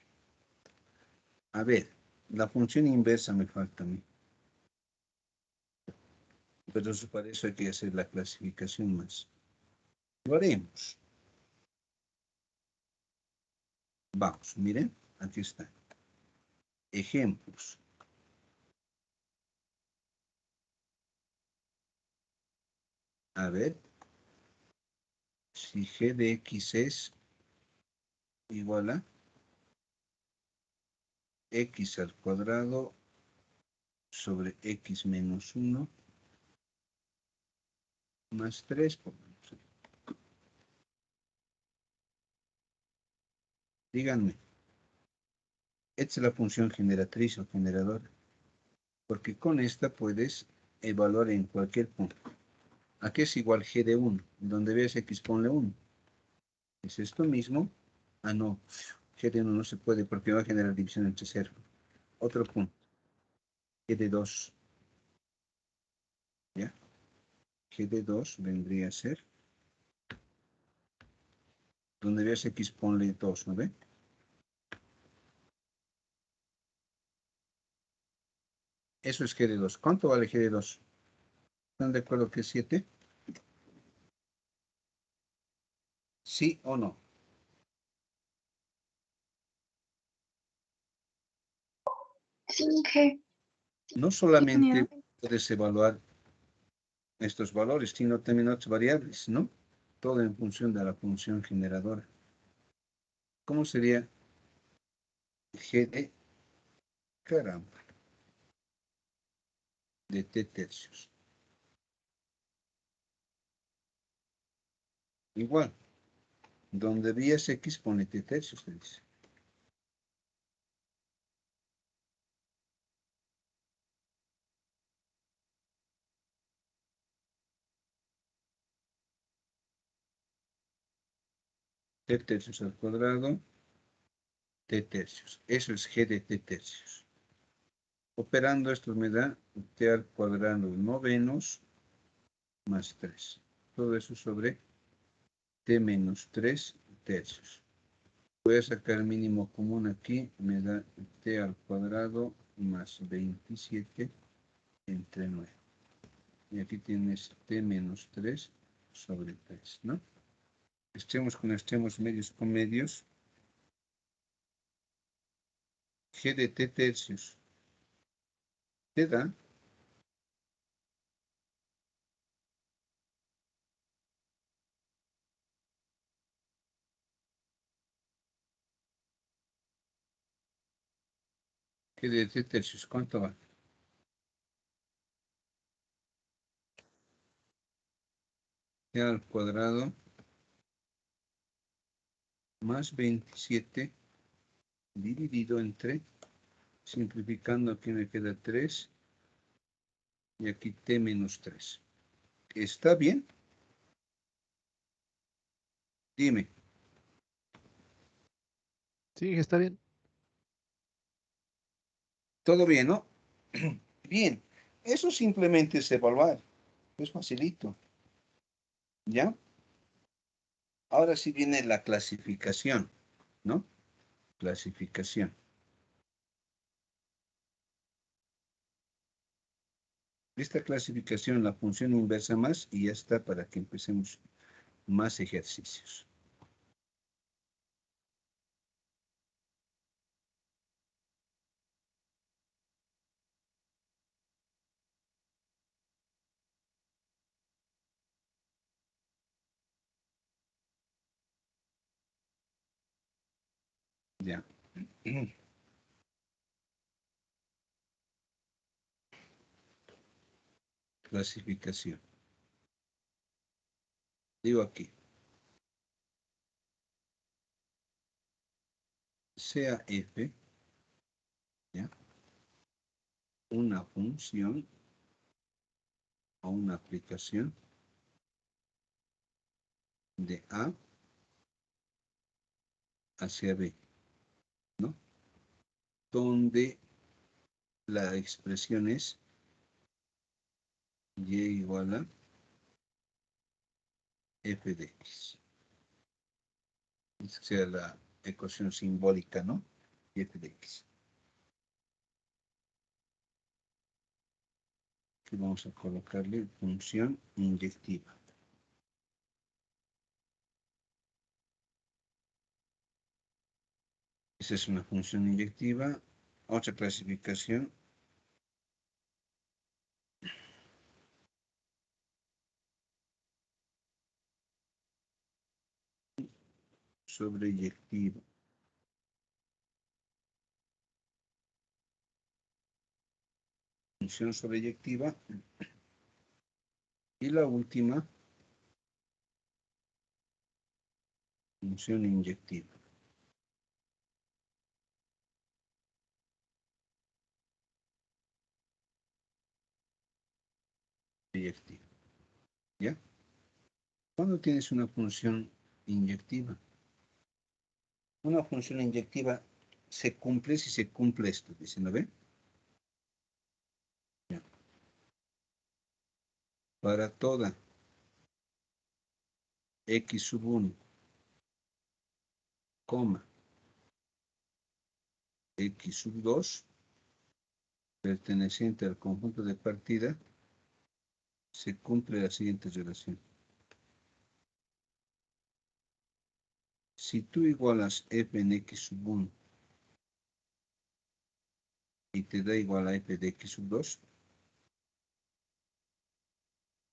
A ver, la función inversa me falta a mí. Pero para eso hay que hacer la clasificación más. Lo haremos. Vamos, miren, aquí está. Ejemplos. A ver, si g de x es igual a x al cuadrado sobre x menos 1 más 3, díganme, esta es la función generatriz o generadora, porque con esta puedes evaluar en cualquier punto. ¿A qué es igual g de 1? Donde veas x ponle 1. ¿Es esto mismo? Ah, no, g de 1 no se puede porque va a generar división entre 0. Otro punto, g de 2. ¿Ya? G de 2 vendría a ser, donde veas x ponle 2, ¿no ve? Eso es G de 2. ¿Cuánto vale G de 2? ¿Están de acuerdo que es 7? ¿Sí o no? Sí, G. No solamente puedes evaluar estos valores, sino también otras variables, ¿no? Todo en función de la función generadora. ¿Cómo sería G de, caramba, de t tercios? Igual, donde veas x pone t tercios, te dice. T tercios al cuadrado, t tercios. Eso es G de t tercios. Operando esto me da t al cuadrado novenos más 3. Todo eso sobre t menos 3 tercios. Voy a sacar el mínimo común aquí. Me da t al cuadrado más 27 entre 9. Y aquí tienes t menos 3 sobre 3, ¿no? Extremos con extremos, medios con medios. G de t tercios te da G de t tercios. ¿Cuánto va? T al cuadrado más 27 dividido entre, simplificando aquí me queda 3 Y aquí t menos 3. ¿Está bien? Dime. Sí, está bien. ¿Todo bien, no? Bien. Eso simplemente es evaluar. Es facilito. ¿Ya? Ahora sí viene la clasificación, ¿no? Clasificación. Esta clasificación, la función inversa más, y ya está para que empecemos más ejercicios. Ya. Clasificación. Digo aquí. Sea f, ¿ya? Una función o una aplicación de A hacia B, ¿no? Donde la expresión es y igual a f de x. Esa sea la ecuación simbólica, ¿no? Y f de x. Aquí vamos a colocarle función inyectiva. Esa es una función inyectiva. Otra clasificación. Sobreyectiva. Función sobreyectiva. Y la última, función inyectiva. Inyectiva. ¿Ya? ¿Cuándo tienes una función inyectiva? Una función inyectiva se cumple si se cumple esto. Dicen, ¿lo ven? Ya. Para toda x sub 1, coma, x sub 2, perteneciente al conjunto de partida, se cumple la siguiente relación. Si tú igualas f en x sub 1 y te da igual a f de x sub 2,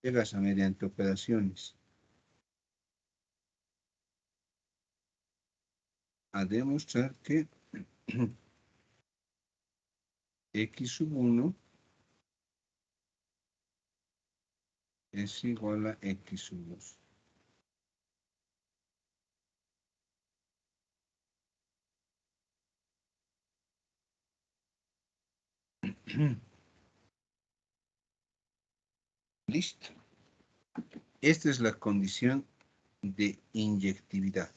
llegas a mediante operaciones a demostrar que x sub 1 es igual a x sub 2. Listo. Esta es la condición de inyectividad.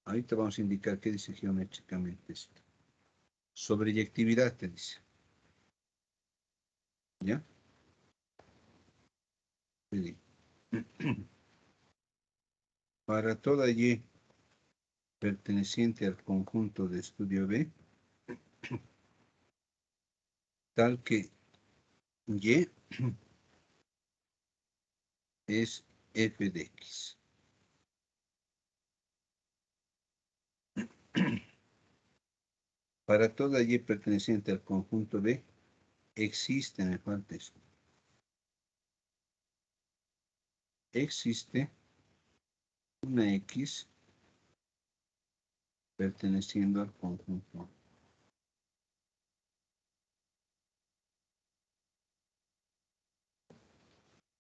Ahorita vamos a indicar qué dice geométricamente esto. Sobreyectividad te dice. ¿Ya? Sí. Para toda Y perteneciente al conjunto de estudio B, tal que Y es f de x. Para toda Y perteneciente al conjunto B, existe, me falta esto. Existe una X perteneciendo al conjunto A.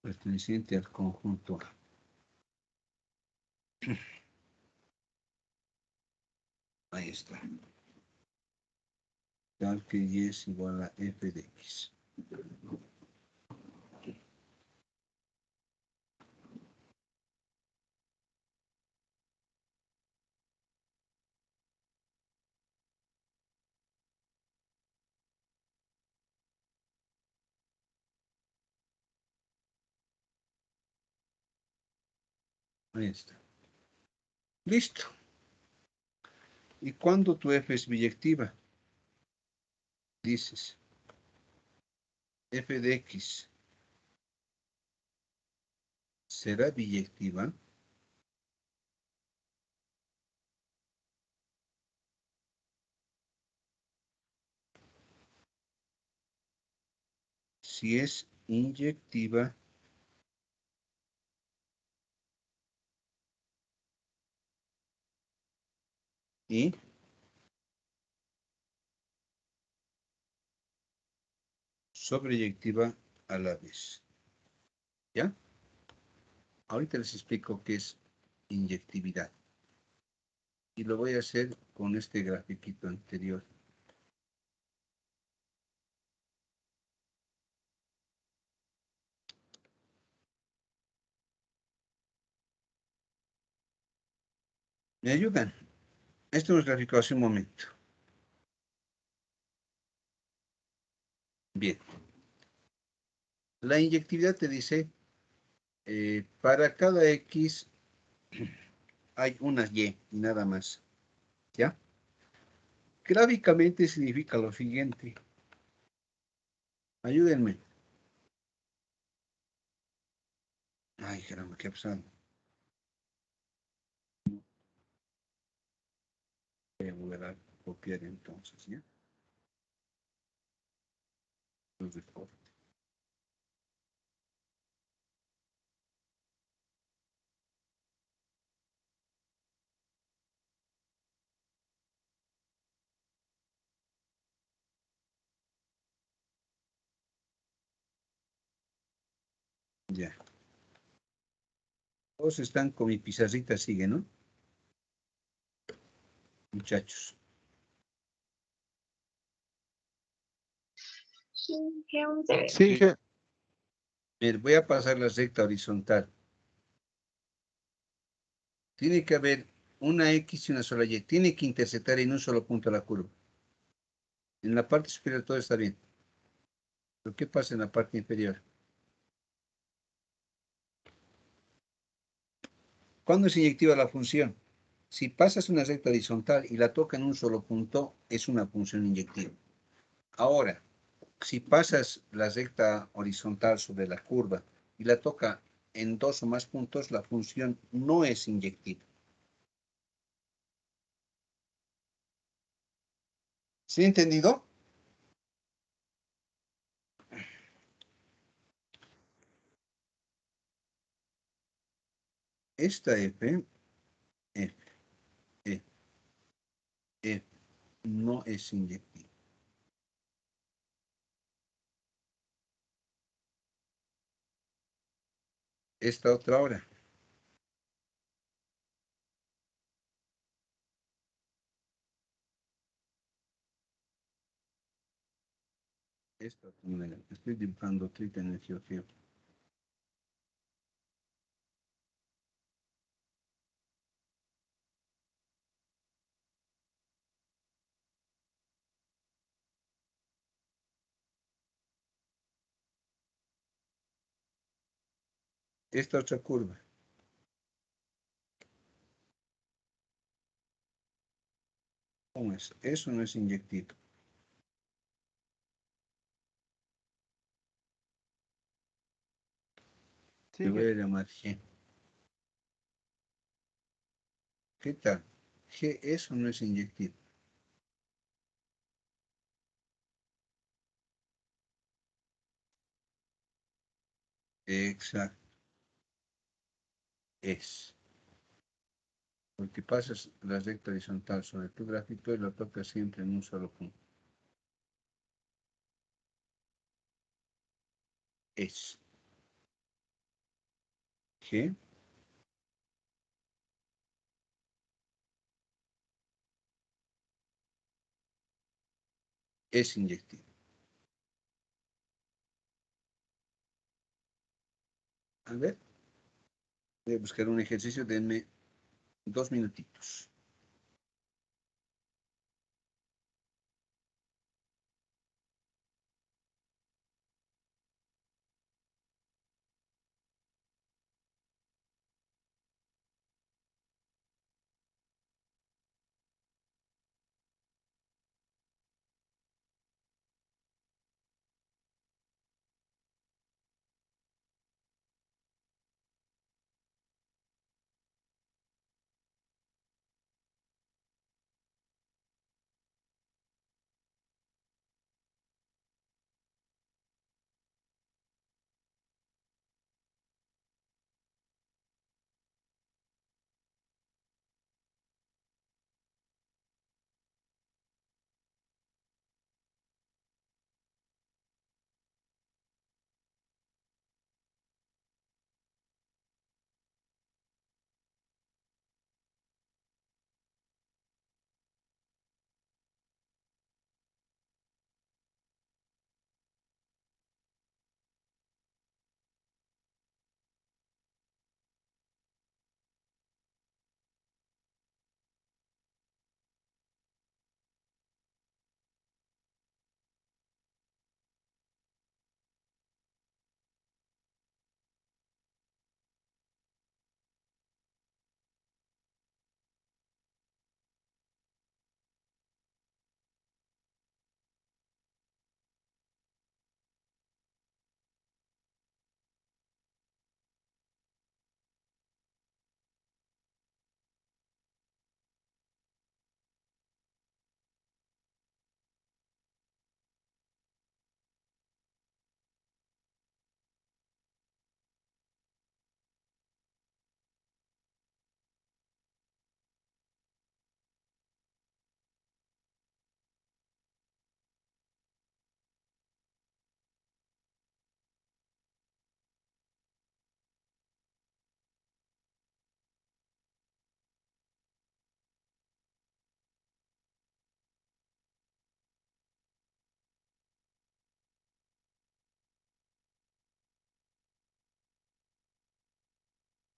Perteneciente al conjunto A. Ahí está. Tal que y es igual a f de x. Ahí está. Listo. ¿Y cuándo tu f es biyectiva? Dices, f de x será biyectiva si es inyectiva y sobreyectiva a la vez. ¿Ya? Ahorita les explico qué es inyectividad. Y lo voy a hacer con este grafiquito anterior. ¿Me ayudan? Esto nos graficó hace un momento. Bien. La inyectividad te dice, para cada X hay una Y y nada más. ¿Ya? Gráficamente significa lo siguiente. Ayúdenme. Ay, caramba, qué pasado. Voy a volver a copiar entonces, ¿ya? Los recortes. Ya. Todos están con mi pizarrita, sigue, ¿no? Muchachos. Sí, que vamos a ver. Sí, Voy a pasar la recta horizontal. Tiene que haber una X y una sola Y. Tiene que interceptar en un solo punto la curva. En la parte superior todo está bien. ¿Pero qué pasa en la parte inferior? ¿Cuándo es inyectiva la función? Si pasas una recta horizontal y la toca en un solo punto, es una función inyectiva. Ahora, si pasas la recta horizontal sobre la curva y la toca en dos o más puntos, la función no es inyectiva. ¿Sí entendido? Esta F, F, F, F, no es inyectiva. Esta otra hora. Esta otra manera. Estoy dibujando trita en el geofío. Esta otra curva. ¿Cómo es? Eso no es inyectivo. Le voy a llamar G. ¿Qué tal? G, eso no es inyectivo. Exacto. Es. Porque pasas la recta horizontal sobre tu gráfico y lo tocas siempre en un solo punto. Es. G. es inyectiva. A ver, voy a buscar un ejercicio, denme 2 minutitos.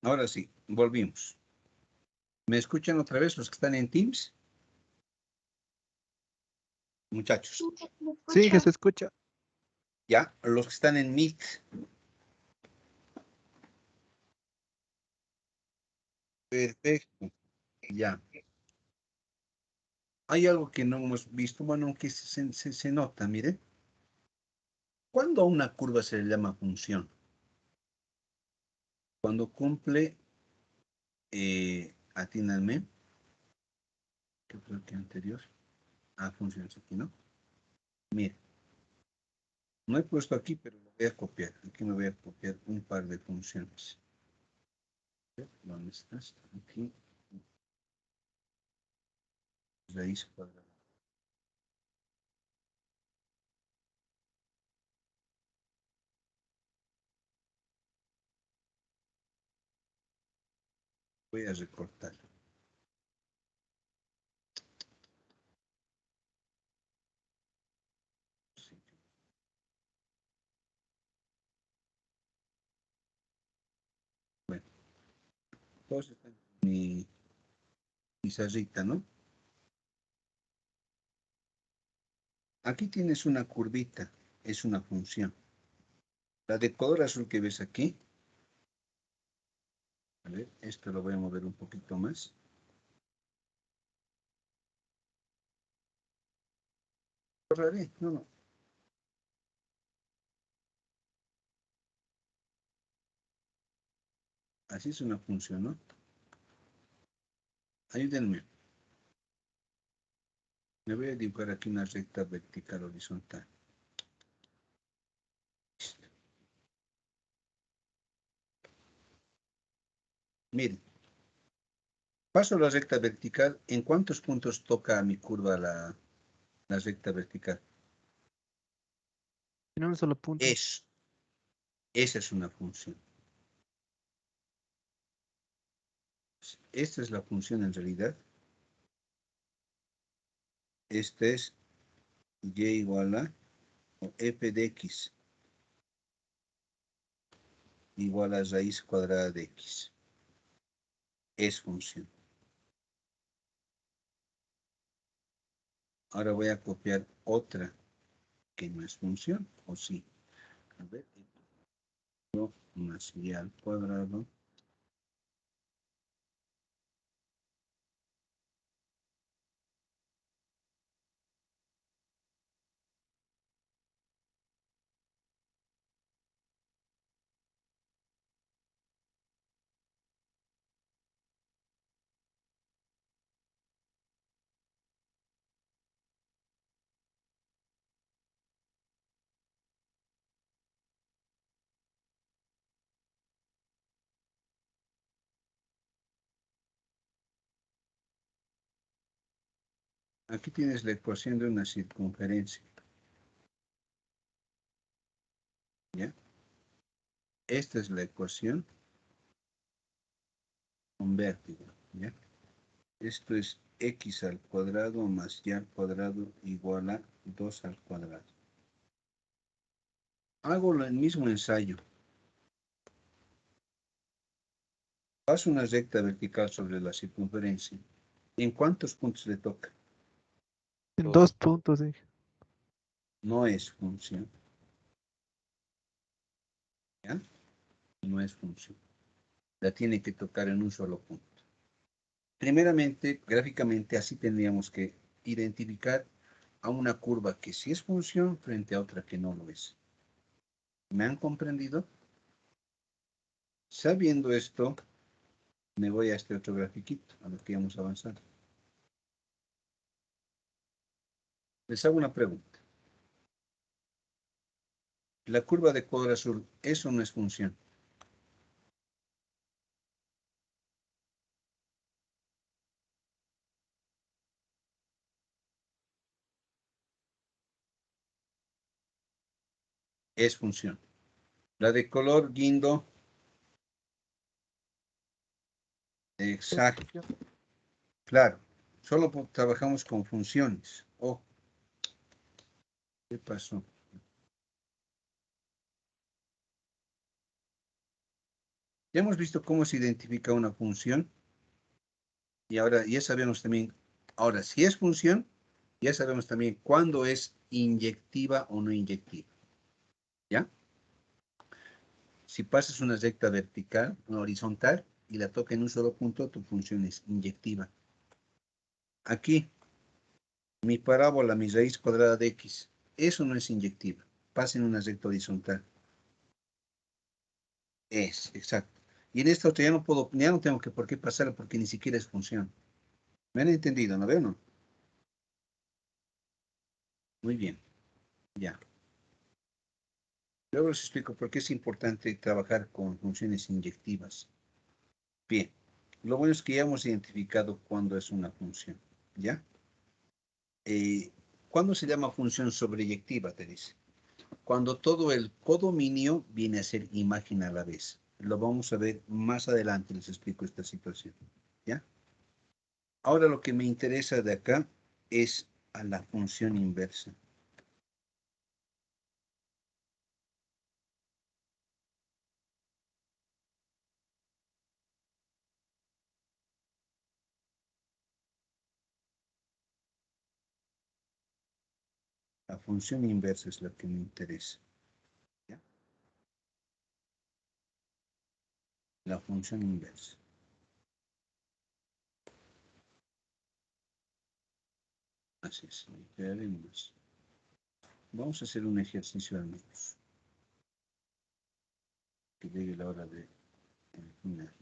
Ahora sí, volvimos. ¿Me escuchan otra vez los que están en Teams? Muchachos. Sí, se me Sí, que escucha. se escucha. Ya, los que están en Meet. Perfecto. Ya. Hay algo que no hemos visto, bueno, que se nota, mire. ¿Cuándo a una curva se le llama función? Cuando cumple, atínenme, ¿qué fue lo que anterior? Ah, funciones aquí, ¿no? Mire, no he puesto aquí, pero lo voy a copiar. Aquí me voy a copiar un par de funciones. ¿Dónde estás? Aquí, raíz cuadrada. Voy a recortar. Sí. Bueno, todos están en mi pizarrita, ¿no? Aquí tienes una curvita, es una función. La de color azul que ves aquí, a ver, esto lo voy a mover un poquito más. Borraré, no, no. Así es una función, ¿no? Ayúdenme. Me voy a dibujar aquí una recta vertical horizontal. Miren, paso la recta vertical. ¿En cuántos puntos toca mi curva la recta vertical? En un solo punto. Esa es una función. Esta es la función en realidad. Esta es y igual a, o f de x igual a raíz cuadrada de x. Es función. Ahora voy a copiar otra que no es función, o sí. A ver, más y al cuadrado. Aquí tienes la ecuación de una circunferencia. ¿Ya? Esta es la ecuación con vértigo. ¿Ya? Esto es x al cuadrado más y al cuadrado igual a 2 al cuadrado. Hago el mismo ensayo. Paso una recta vertical sobre la circunferencia. ¿En cuántos puntos le toca? En 2 puntos, dije. No es función. ¿Ya? No es función. La tiene que tocar en un solo punto. Primeramente, gráficamente, así tendríamos que identificar a una curva que sí es función frente a otra que no lo es. ¿Me han comprendido? Sabiendo esto, me voy a este otro grafiquito, a lo que íbamos a avanzar. Les hago una pregunta. La curva de color azul, ¿eso no es función? Es función. La de color guindo, exacto, claro. Solo trabajamos con funciones. Oh, ¿qué pasó? Ya hemos visto cómo se identifica una función y ahora ya sabemos también, ahora si es función, ya sabemos también cuándo es inyectiva o no inyectiva. ¿Ya? Si pasas una recta vertical, una horizontal, y la toca en un solo punto, tu función es inyectiva. Aquí, mi parábola, mi raíz cuadrada de x, eso no es inyectiva. Pasa en una recta horizontal. Es, exacto. Y en esta otra ya no puedo, ya no tengo que por qué pasar porque ni siquiera es función. ¿Me han entendido? ¿No veo no? Muy bien, ya. Luego les explico por qué es importante trabajar con funciones inyectivas. Bien, lo bueno es que ya hemos identificado cuándo es una función, ¿ya? ¿Cuándo se llama función sobreyectiva, te dice? Cuando todo el codominio viene a ser imagen a la vez. Lo vamos a ver más adelante, les explico esta situación, ¿ya? Ahora lo que me interesa de acá es a la función inversa. La función inversa es la que me interesa, ¿ya? La función inversa. Así es, veremos. Vamos a hacer un ejercicio al menos. Que llegue la hora de final.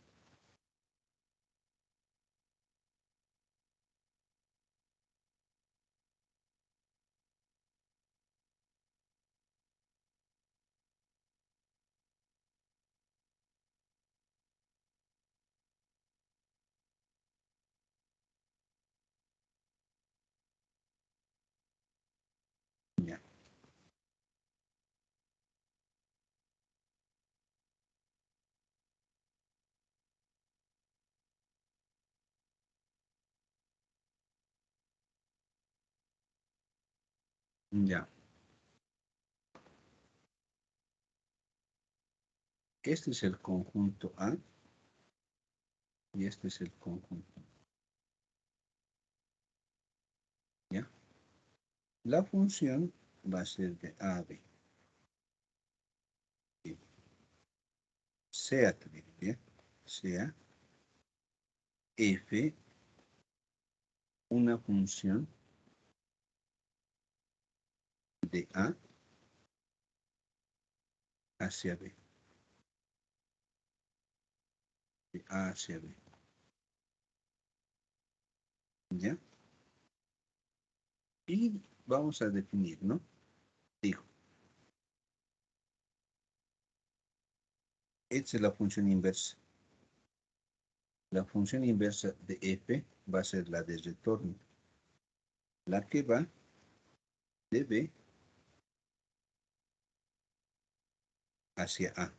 Ya. Ya. Este es el conjunto A y este es el conjunto. ¿Ya? La función va a ser de A a B. Sea, ¿bien? Sea f una función de A hacia B. De A hacia B. ¿Ya? Y vamos a definir, ¿no? Digo, esta es la función inversa. La función inversa de f va a ser la de retorno, la que va de B hacia A.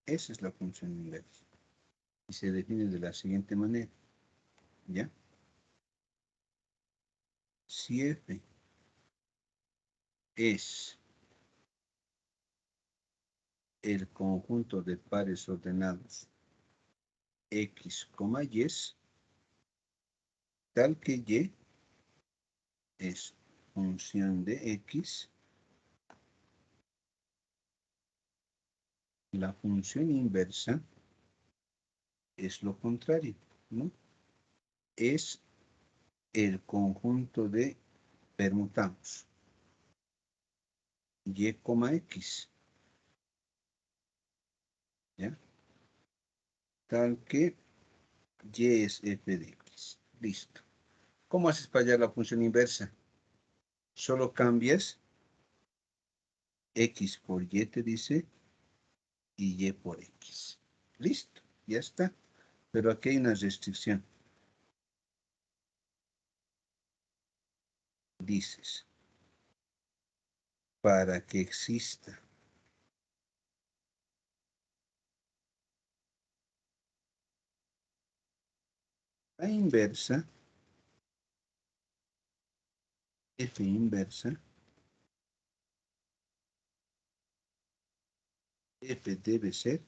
Esa es la función inversa. Y se define de la siguiente manera, ¿ya? Si f es el conjunto de pares ordenados x, y, tal que y es función de x, la función inversa es lo contrario, ¿no? Es el conjunto de, permutamos, y, x, ¿ya? Tal que y es f de x. Listo. ¿Cómo haces para hallar la función inversa? Solo cambias x por y, te dice, y por x. Listo, ya está. Pero aquí hay una restricción. Dices, para que exista la inversa, f inversa, f debe ser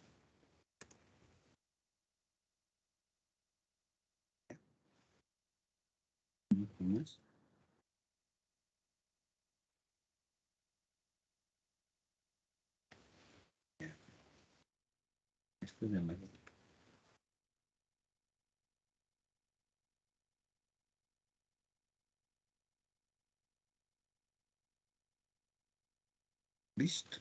más. Esto es de manera. Listo.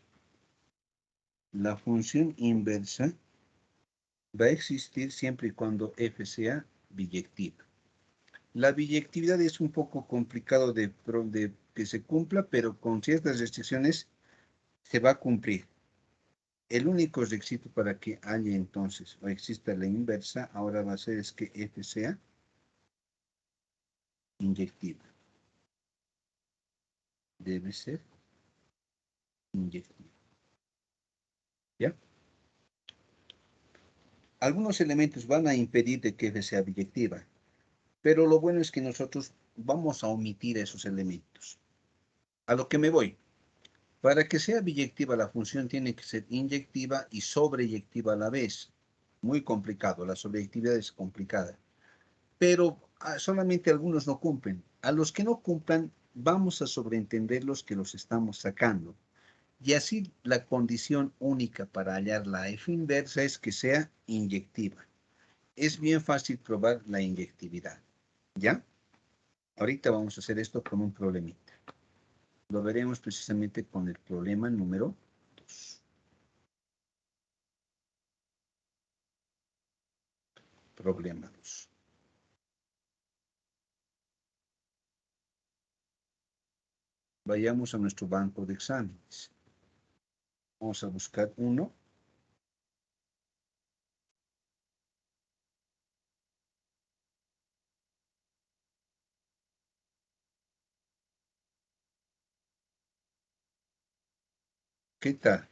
La función inversa va a existir siempre y cuando f sea biyectiva. La biyectividad es un poco complicado de que se cumpla, pero con ciertas restricciones se va a cumplir. El único requisito para que haya entonces o exista la inversa ahora va a ser es que f sea inyectiva. Debe ser inyectiva. ¿Ya? Algunos elementos van a impedir de que f sea biyectiva, pero lo bueno es que nosotros vamos a omitir esos elementos. A lo que me voy. Para que sea biyectiva la función tiene que ser inyectiva y sobreyectiva a la vez. Muy complicado, la sobreyectividad es complicada. Pero solamente algunos no cumplen. A los que no cumplan, vamos a sobreentender los que los estamos sacando. Y así la condición única para hallar la f inversa es que sea inyectiva. Es bien fácil probar la inyectividad. ¿Ya? Ahorita vamos a hacer esto con un problemita. Lo veremos precisamente con el problema número 2. Problema 2. Vayamos a nuestro banco de exámenes. Vamos a buscar uno. ¿Qué tal?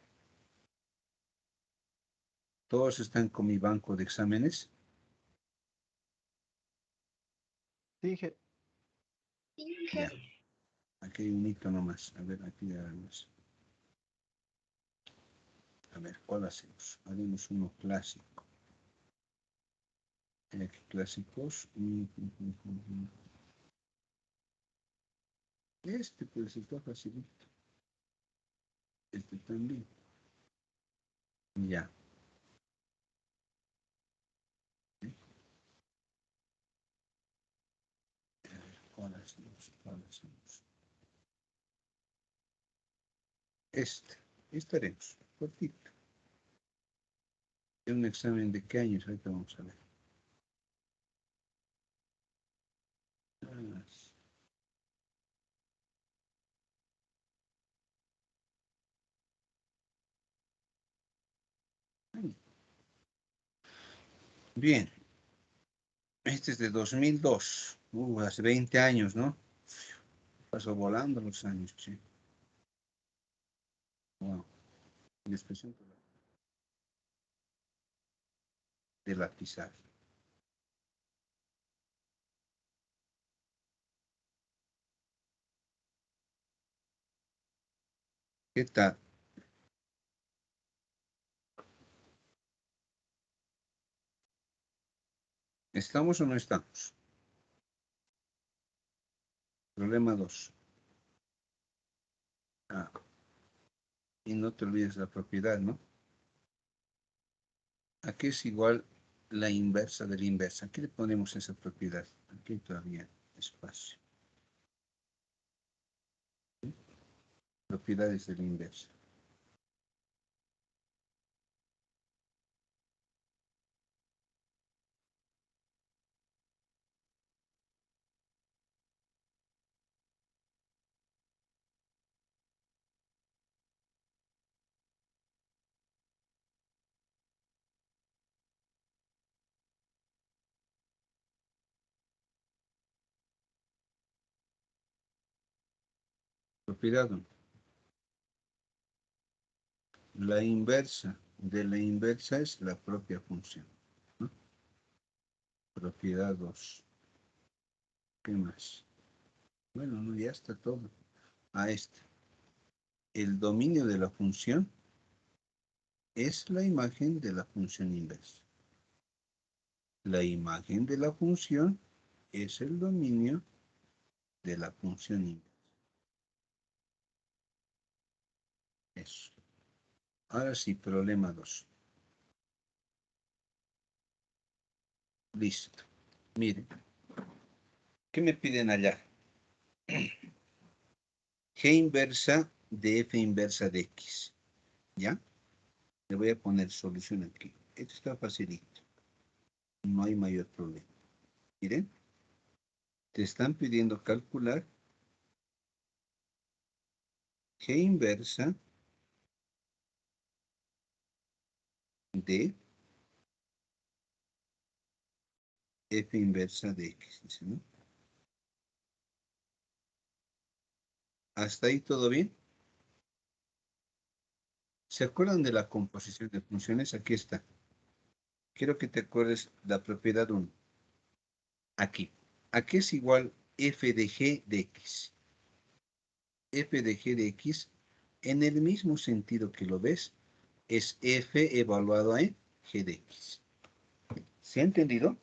¿Todos están con mi banco de exámenes? Sí, Sí, Ya. Aquí hay un hito nomás. A ver, aquí ya vemos. A ver, ¿cuál hacemos? Haremos uno clásico. Aquí clásicos. Este pues está facilito. Este también. Ya. ¿Cuál hacemos? ¿Cuál hacemos? Este haremos. Cortito. Es un examen de qué años. Ahorita vamos a ver. Ah, bien. Este es de 2002. Hace 20 años, ¿no? Pasó volando los años, che. Wow. Les presento de la pizarra. ¿Qué tal? ¿Estamos o no estamos? Problema 2. Ah, y no te olvides la propiedad, ¿no? Aquí es igual la inversa de la inversa. Aquí le ponemos esa propiedad. Aquí todavía espacio. ¿Sí? Propiedades de la inversa. Propiedad 1. La inversa de la inversa es la propia función, ¿no? Propiedad 2. ¿Qué más? Bueno, no, ya está todo. A este. El dominio de la función es la imagen de la función inversa. La imagen de la función es el dominio de la función inversa. Eso. Ahora sí, problema 2. Listo. Miren, ¿qué me piden allá? G inversa de F inversa de X. ¿Ya? Le voy a poner solución aquí. Esto está facilito. No hay mayor problema. Miren, te están pidiendo calcular G inversa de F inversa de X. Dice, ¿no? ¿Hasta ahí todo bien? ¿Se acuerdan de la composición de funciones? Aquí está. Quiero que te acuerdes la propiedad 1. Aquí. Aquí es igual f de g de x. F de g de x, en el mismo sentido que lo ves, es f evaluado en g de x. ¿Se ha entendido?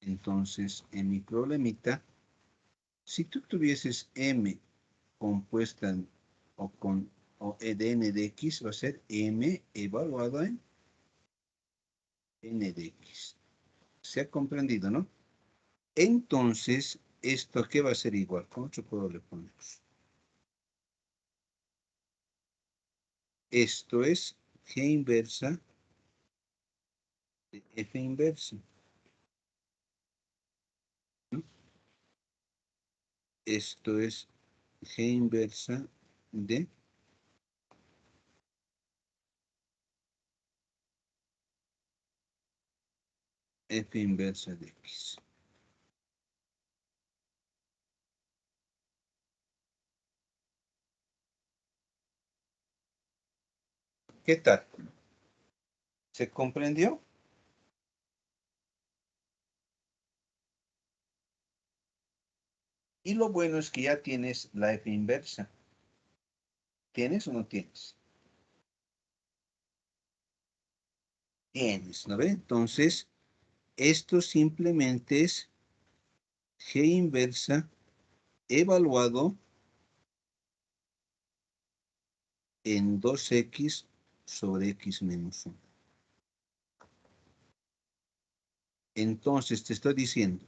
Entonces, en mi problemita, si tú tuvieses m compuesta o con de n de x, va a ser m evaluado en n de x. ¿Se ha comprendido, no? Entonces, ¿esto qué va a ser igual? ¿Con otro color le ponemos? Esto es G inversa de F inversa, ¿no? Esto es G inversa de F inversa de X. ¿Qué tal? ¿Se comprendió? Y lo bueno es que ya tienes la f inversa. ¿Tienes o no tienes? Tienes, ¿no ve? Entonces, esto simplemente es g inversa evaluado en 2x sobre x menos 1. Entonces, te estoy diciendo,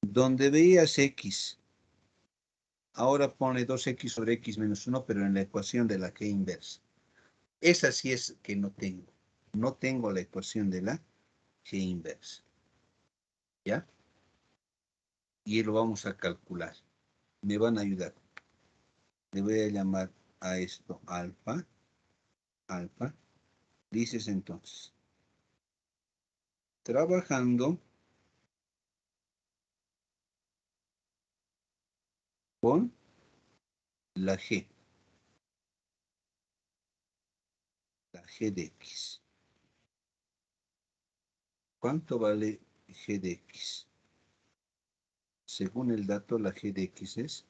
donde veías x, ahora pone 2x sobre x menos 1, pero en la ecuación de la g inversa. Esa sí es que no tengo. No tengo la ecuación de la g inversa. ¿Ya? Y lo vamos a calcular. Me van a ayudar. Le voy a llamar a esto alfa. Alfa. Dices entonces, trabajando con la g. La g de x. ¿Cuánto vale g de x? Según el dato, la g de x es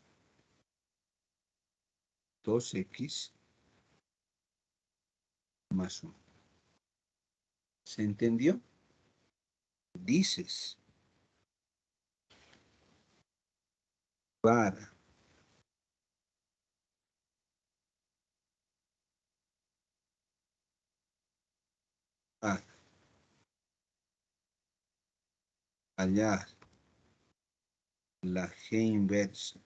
2x más 1. ¿Se entendió? Dices, para hallar la g inversa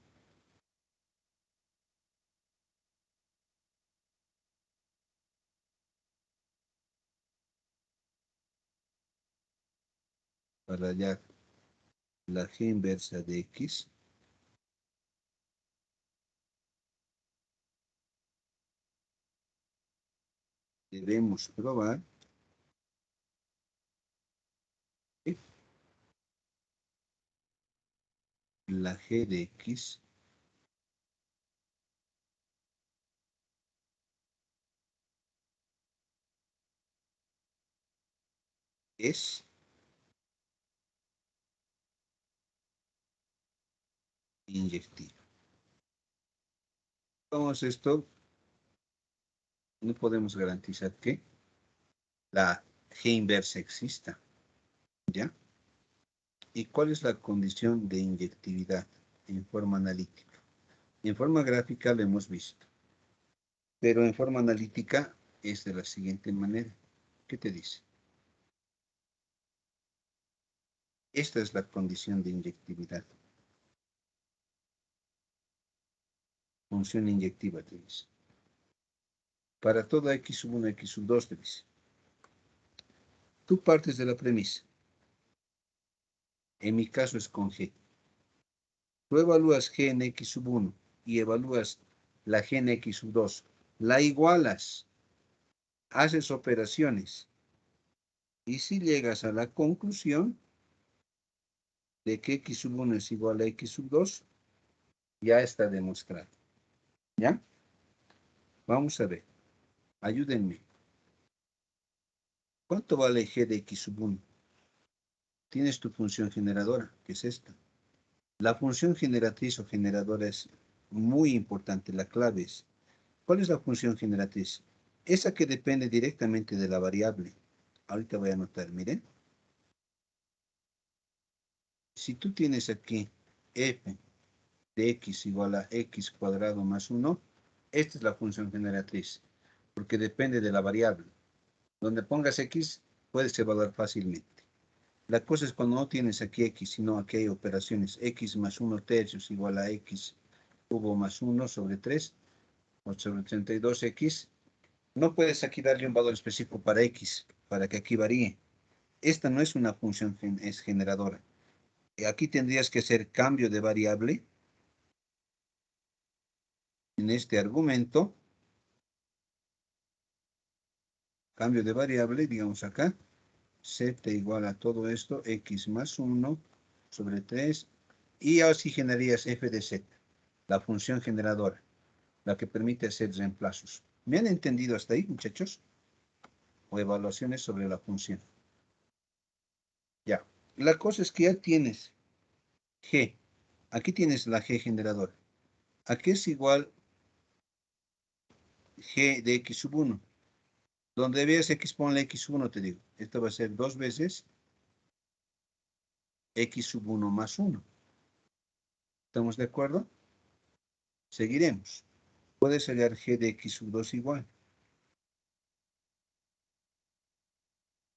para hallar la g inversa de x, debemos probar que la g de x es inyectiva. Vamos, esto no podemos garantizar que la g inversa exista, ¿ya? ¿Y cuál es la condición de inyectividad en forma analítica? En forma gráfica lo hemos visto, pero en forma analítica es de la siguiente manera. ¿Qué te dice? Esta es la condición de inyectividad. Función inyectiva, te dice. Para toda x sub 1, x sub 2, te dice. Tú partes de la premisa. En mi caso es con g. Tú evalúas g en x sub 1 y evalúas la g en x sub 2. La igualas. Haces operaciones. Y si llegas a la conclusión de que x sub 1 es igual a x sub 2, ya está demostrado. ¿Ya? Vamos a ver. Ayúdenme. ¿Cuánto vale g de x sub 1? Tienes tu función generadora, que es esta. La función generatriz o generadora es muy importante. La clave es, ¿cuál es la función generatriz? Esa que depende directamente de la variable. Ahorita voy a anotar, miren. Si tú tienes aquí f de x igual a x cuadrado más 1, esta es la función generatriz, porque depende de la variable. Donde pongas x, puedes evaluar fácilmente. La cosa es cuando no tienes aquí x, sino aquí hay operaciones. X más 1 tercios igual a x cubo más 1 sobre 3, o sobre 32x. No puedes aquí darle un valor específico para x, para que aquí varíe. Esta no es una función, es generadora. Aquí tendrías que hacer cambio de variable en este argumento. Cambio de variable, digamos acá. Z igual a todo esto, x más 1 sobre 3. Y así generarías f de z, la función generadora, la que permite hacer reemplazos. ¿Me han entendido hasta ahí, muchachos? O evaluaciones sobre la función. Ya. La cosa es que ya tienes g Aquí tienes la G generadora. Aquí es igual G de X sub 1. Donde veas X, ponle X sub 1, te digo. Esto va a ser 2 veces X sub 1 más 1. ¿Estamos de acuerdo? Seguiremos. Puedes hallar G de X sub 2 igual.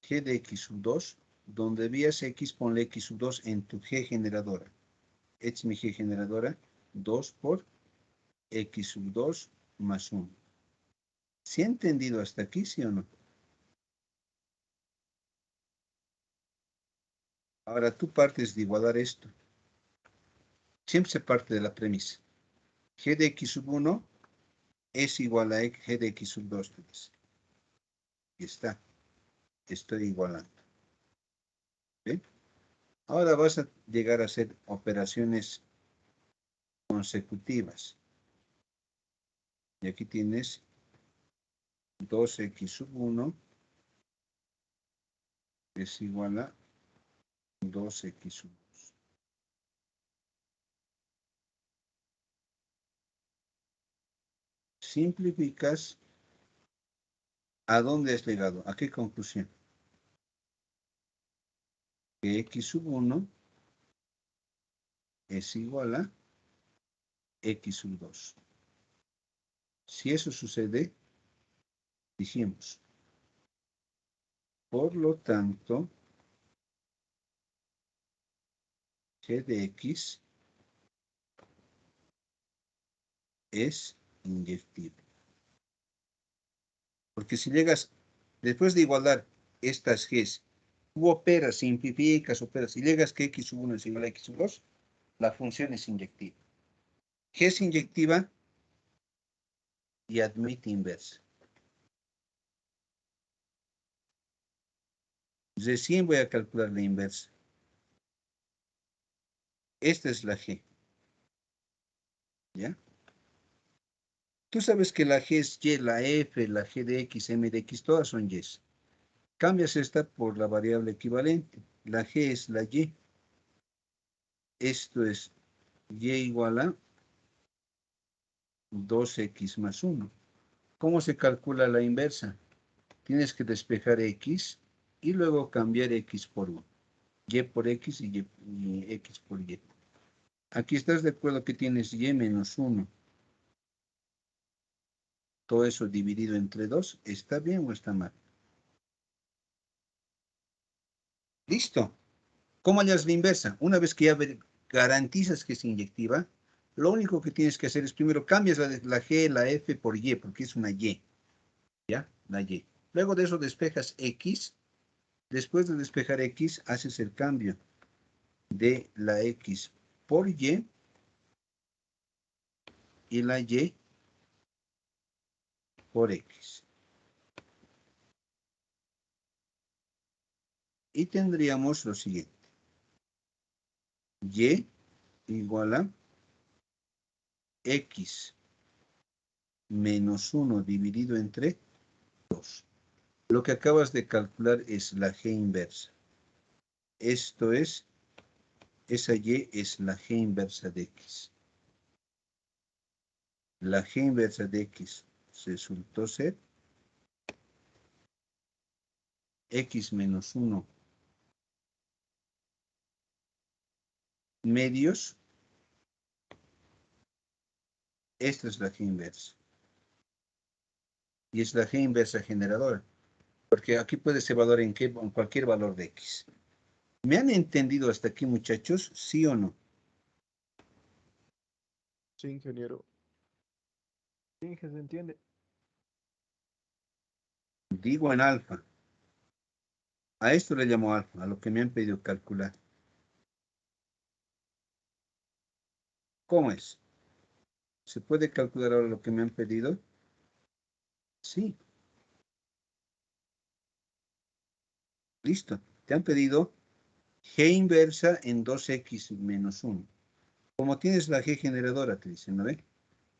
G de X sub 2, donde veas X, ponle X sub 2 en tu G generadora. Esta es mi G generadora, 2 por X sub 2 más 1. ¿Sí ha entendido hasta aquí, sí o no? Ahora tú partes de igualar esto. Siempre se parte de la premisa. G de X sub 1 es igual a G de X sub 2. Y está. Estoy igualando. ¿Bien? Ahora vas a llegar a hacer operaciones consecutivas. Y aquí tienes 2X sub 1 es igual a 2X sub 2. Simplificas. ¿A dónde has llegado? ¿A qué conclusión? Que X sub 1 es igual a X sub 2. Si eso sucede, dijimos, por lo tanto, G de X es inyectible. Porque si llegas, después de igualar estas G's, tú operas, simplificas, operas, y llegas que X sub 1 es igual a X sub 2, la función es inyectiva. G es inyectiva y admite inversa. Recién voy a calcular la inversa. Esta es la G. ¿Ya? Tú sabes que la G es Y, la F, la G de X, M de X, todas son Y. Cambias esta por la variable equivalente. La G es la Y. Esto es Y igual a 2X más 1. ¿Cómo se calcula la inversa? Tienes que despejar X y luego cambiar X por 1. Y por X y X por Y. Aquí estás de acuerdo que tienes Y menos 1. Todo eso dividido entre 2. ¿Está bien o está mal? Listo. ¿Cómo hallas la inversa? Una vez que ya garantizas que es inyectiva, lo único que tienes que hacer es primero cambias la G, la F por Y, porque es una Y. ¿Ya? La Y. Luego de eso despejas X. Después de despejar X, haces el cambio de la X por Y y la Y por X. Y tendríamos lo siguiente. Y igual a X menos 1 dividido entre 2. Lo que acabas de calcular es la G inversa. Esto es, esa Y es la G inversa de X. La G inversa de X resultó ser X menos 1 medios. Esta es la G inversa. Y es la G inversa generadora. Porque aquí puedes evaluar en cualquier valor de X. ¿Me han entendido hasta aquí, muchachos? ¿Sí o no? Sí, ingeniero. Sí, que se entiende. Digo en alfa. A esto le llamo alfa, a lo que me han pedido calcular. ¿Cómo es? ¿Se puede calcular ahora lo que me han pedido? Sí. Listo. Te han pedido G inversa en 2X menos 1. Como tienes la G generadora, te dicen, ¿no ve?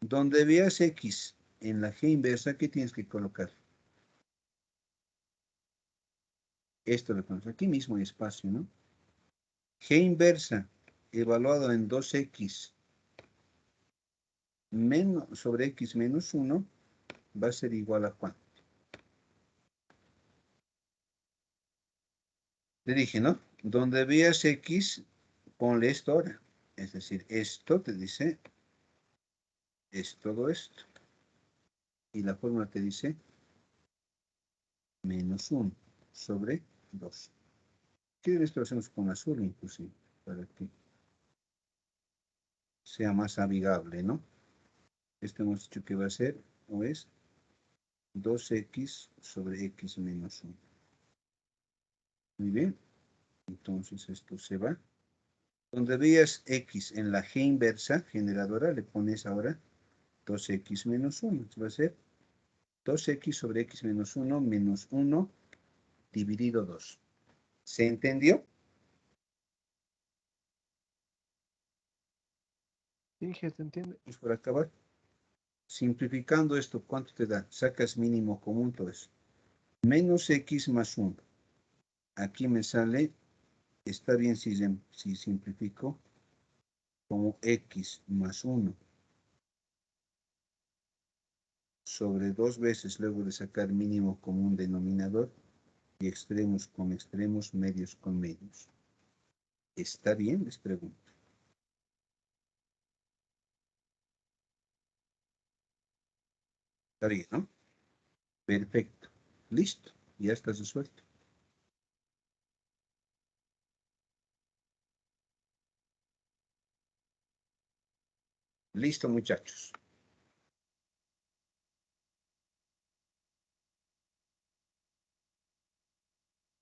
Donde veas X en la G inversa, ¿qué tienes que colocar? Esto lo ponemos aquí mismo en espacio, ¿no? G inversa evaluado en 2x menos, sobre x menos 1 va a ser igual a ¿cuánto? Te dije, ¿no? Donde veas x, ponle esto ahora. Es decir, esto te dice, es todo esto. Y la fórmula te dice menos 1 sobre 2. ¿Qué esto lo hacemos con azul inclusive? Para que sea más amigable, ¿no? Esto hemos dicho que va a ser, o es 2x sobre x menos 1. Muy bien. Entonces esto se va. Donde veas x en la g inversa generadora, le pones ahora 2x menos 1. Esto va a ser 2x sobre x menos 1 menos 1 dividido 2. ¿Se entendió? Sí, se entiende. Pues por acabar. Simplificando esto, ¿cuánto te da? Sacas mínimo común todo eso. Menos x más 1. Aquí me sale, está bien si simplifico, como x más 1 sobre 2 veces luego de sacar mínimo común denominador y extremos con extremos, medios con medios. ¿Está bien? Les pregunto. Está bien, ¿no? Perfecto. Listo. Ya está resuelto. Listo, muchachos.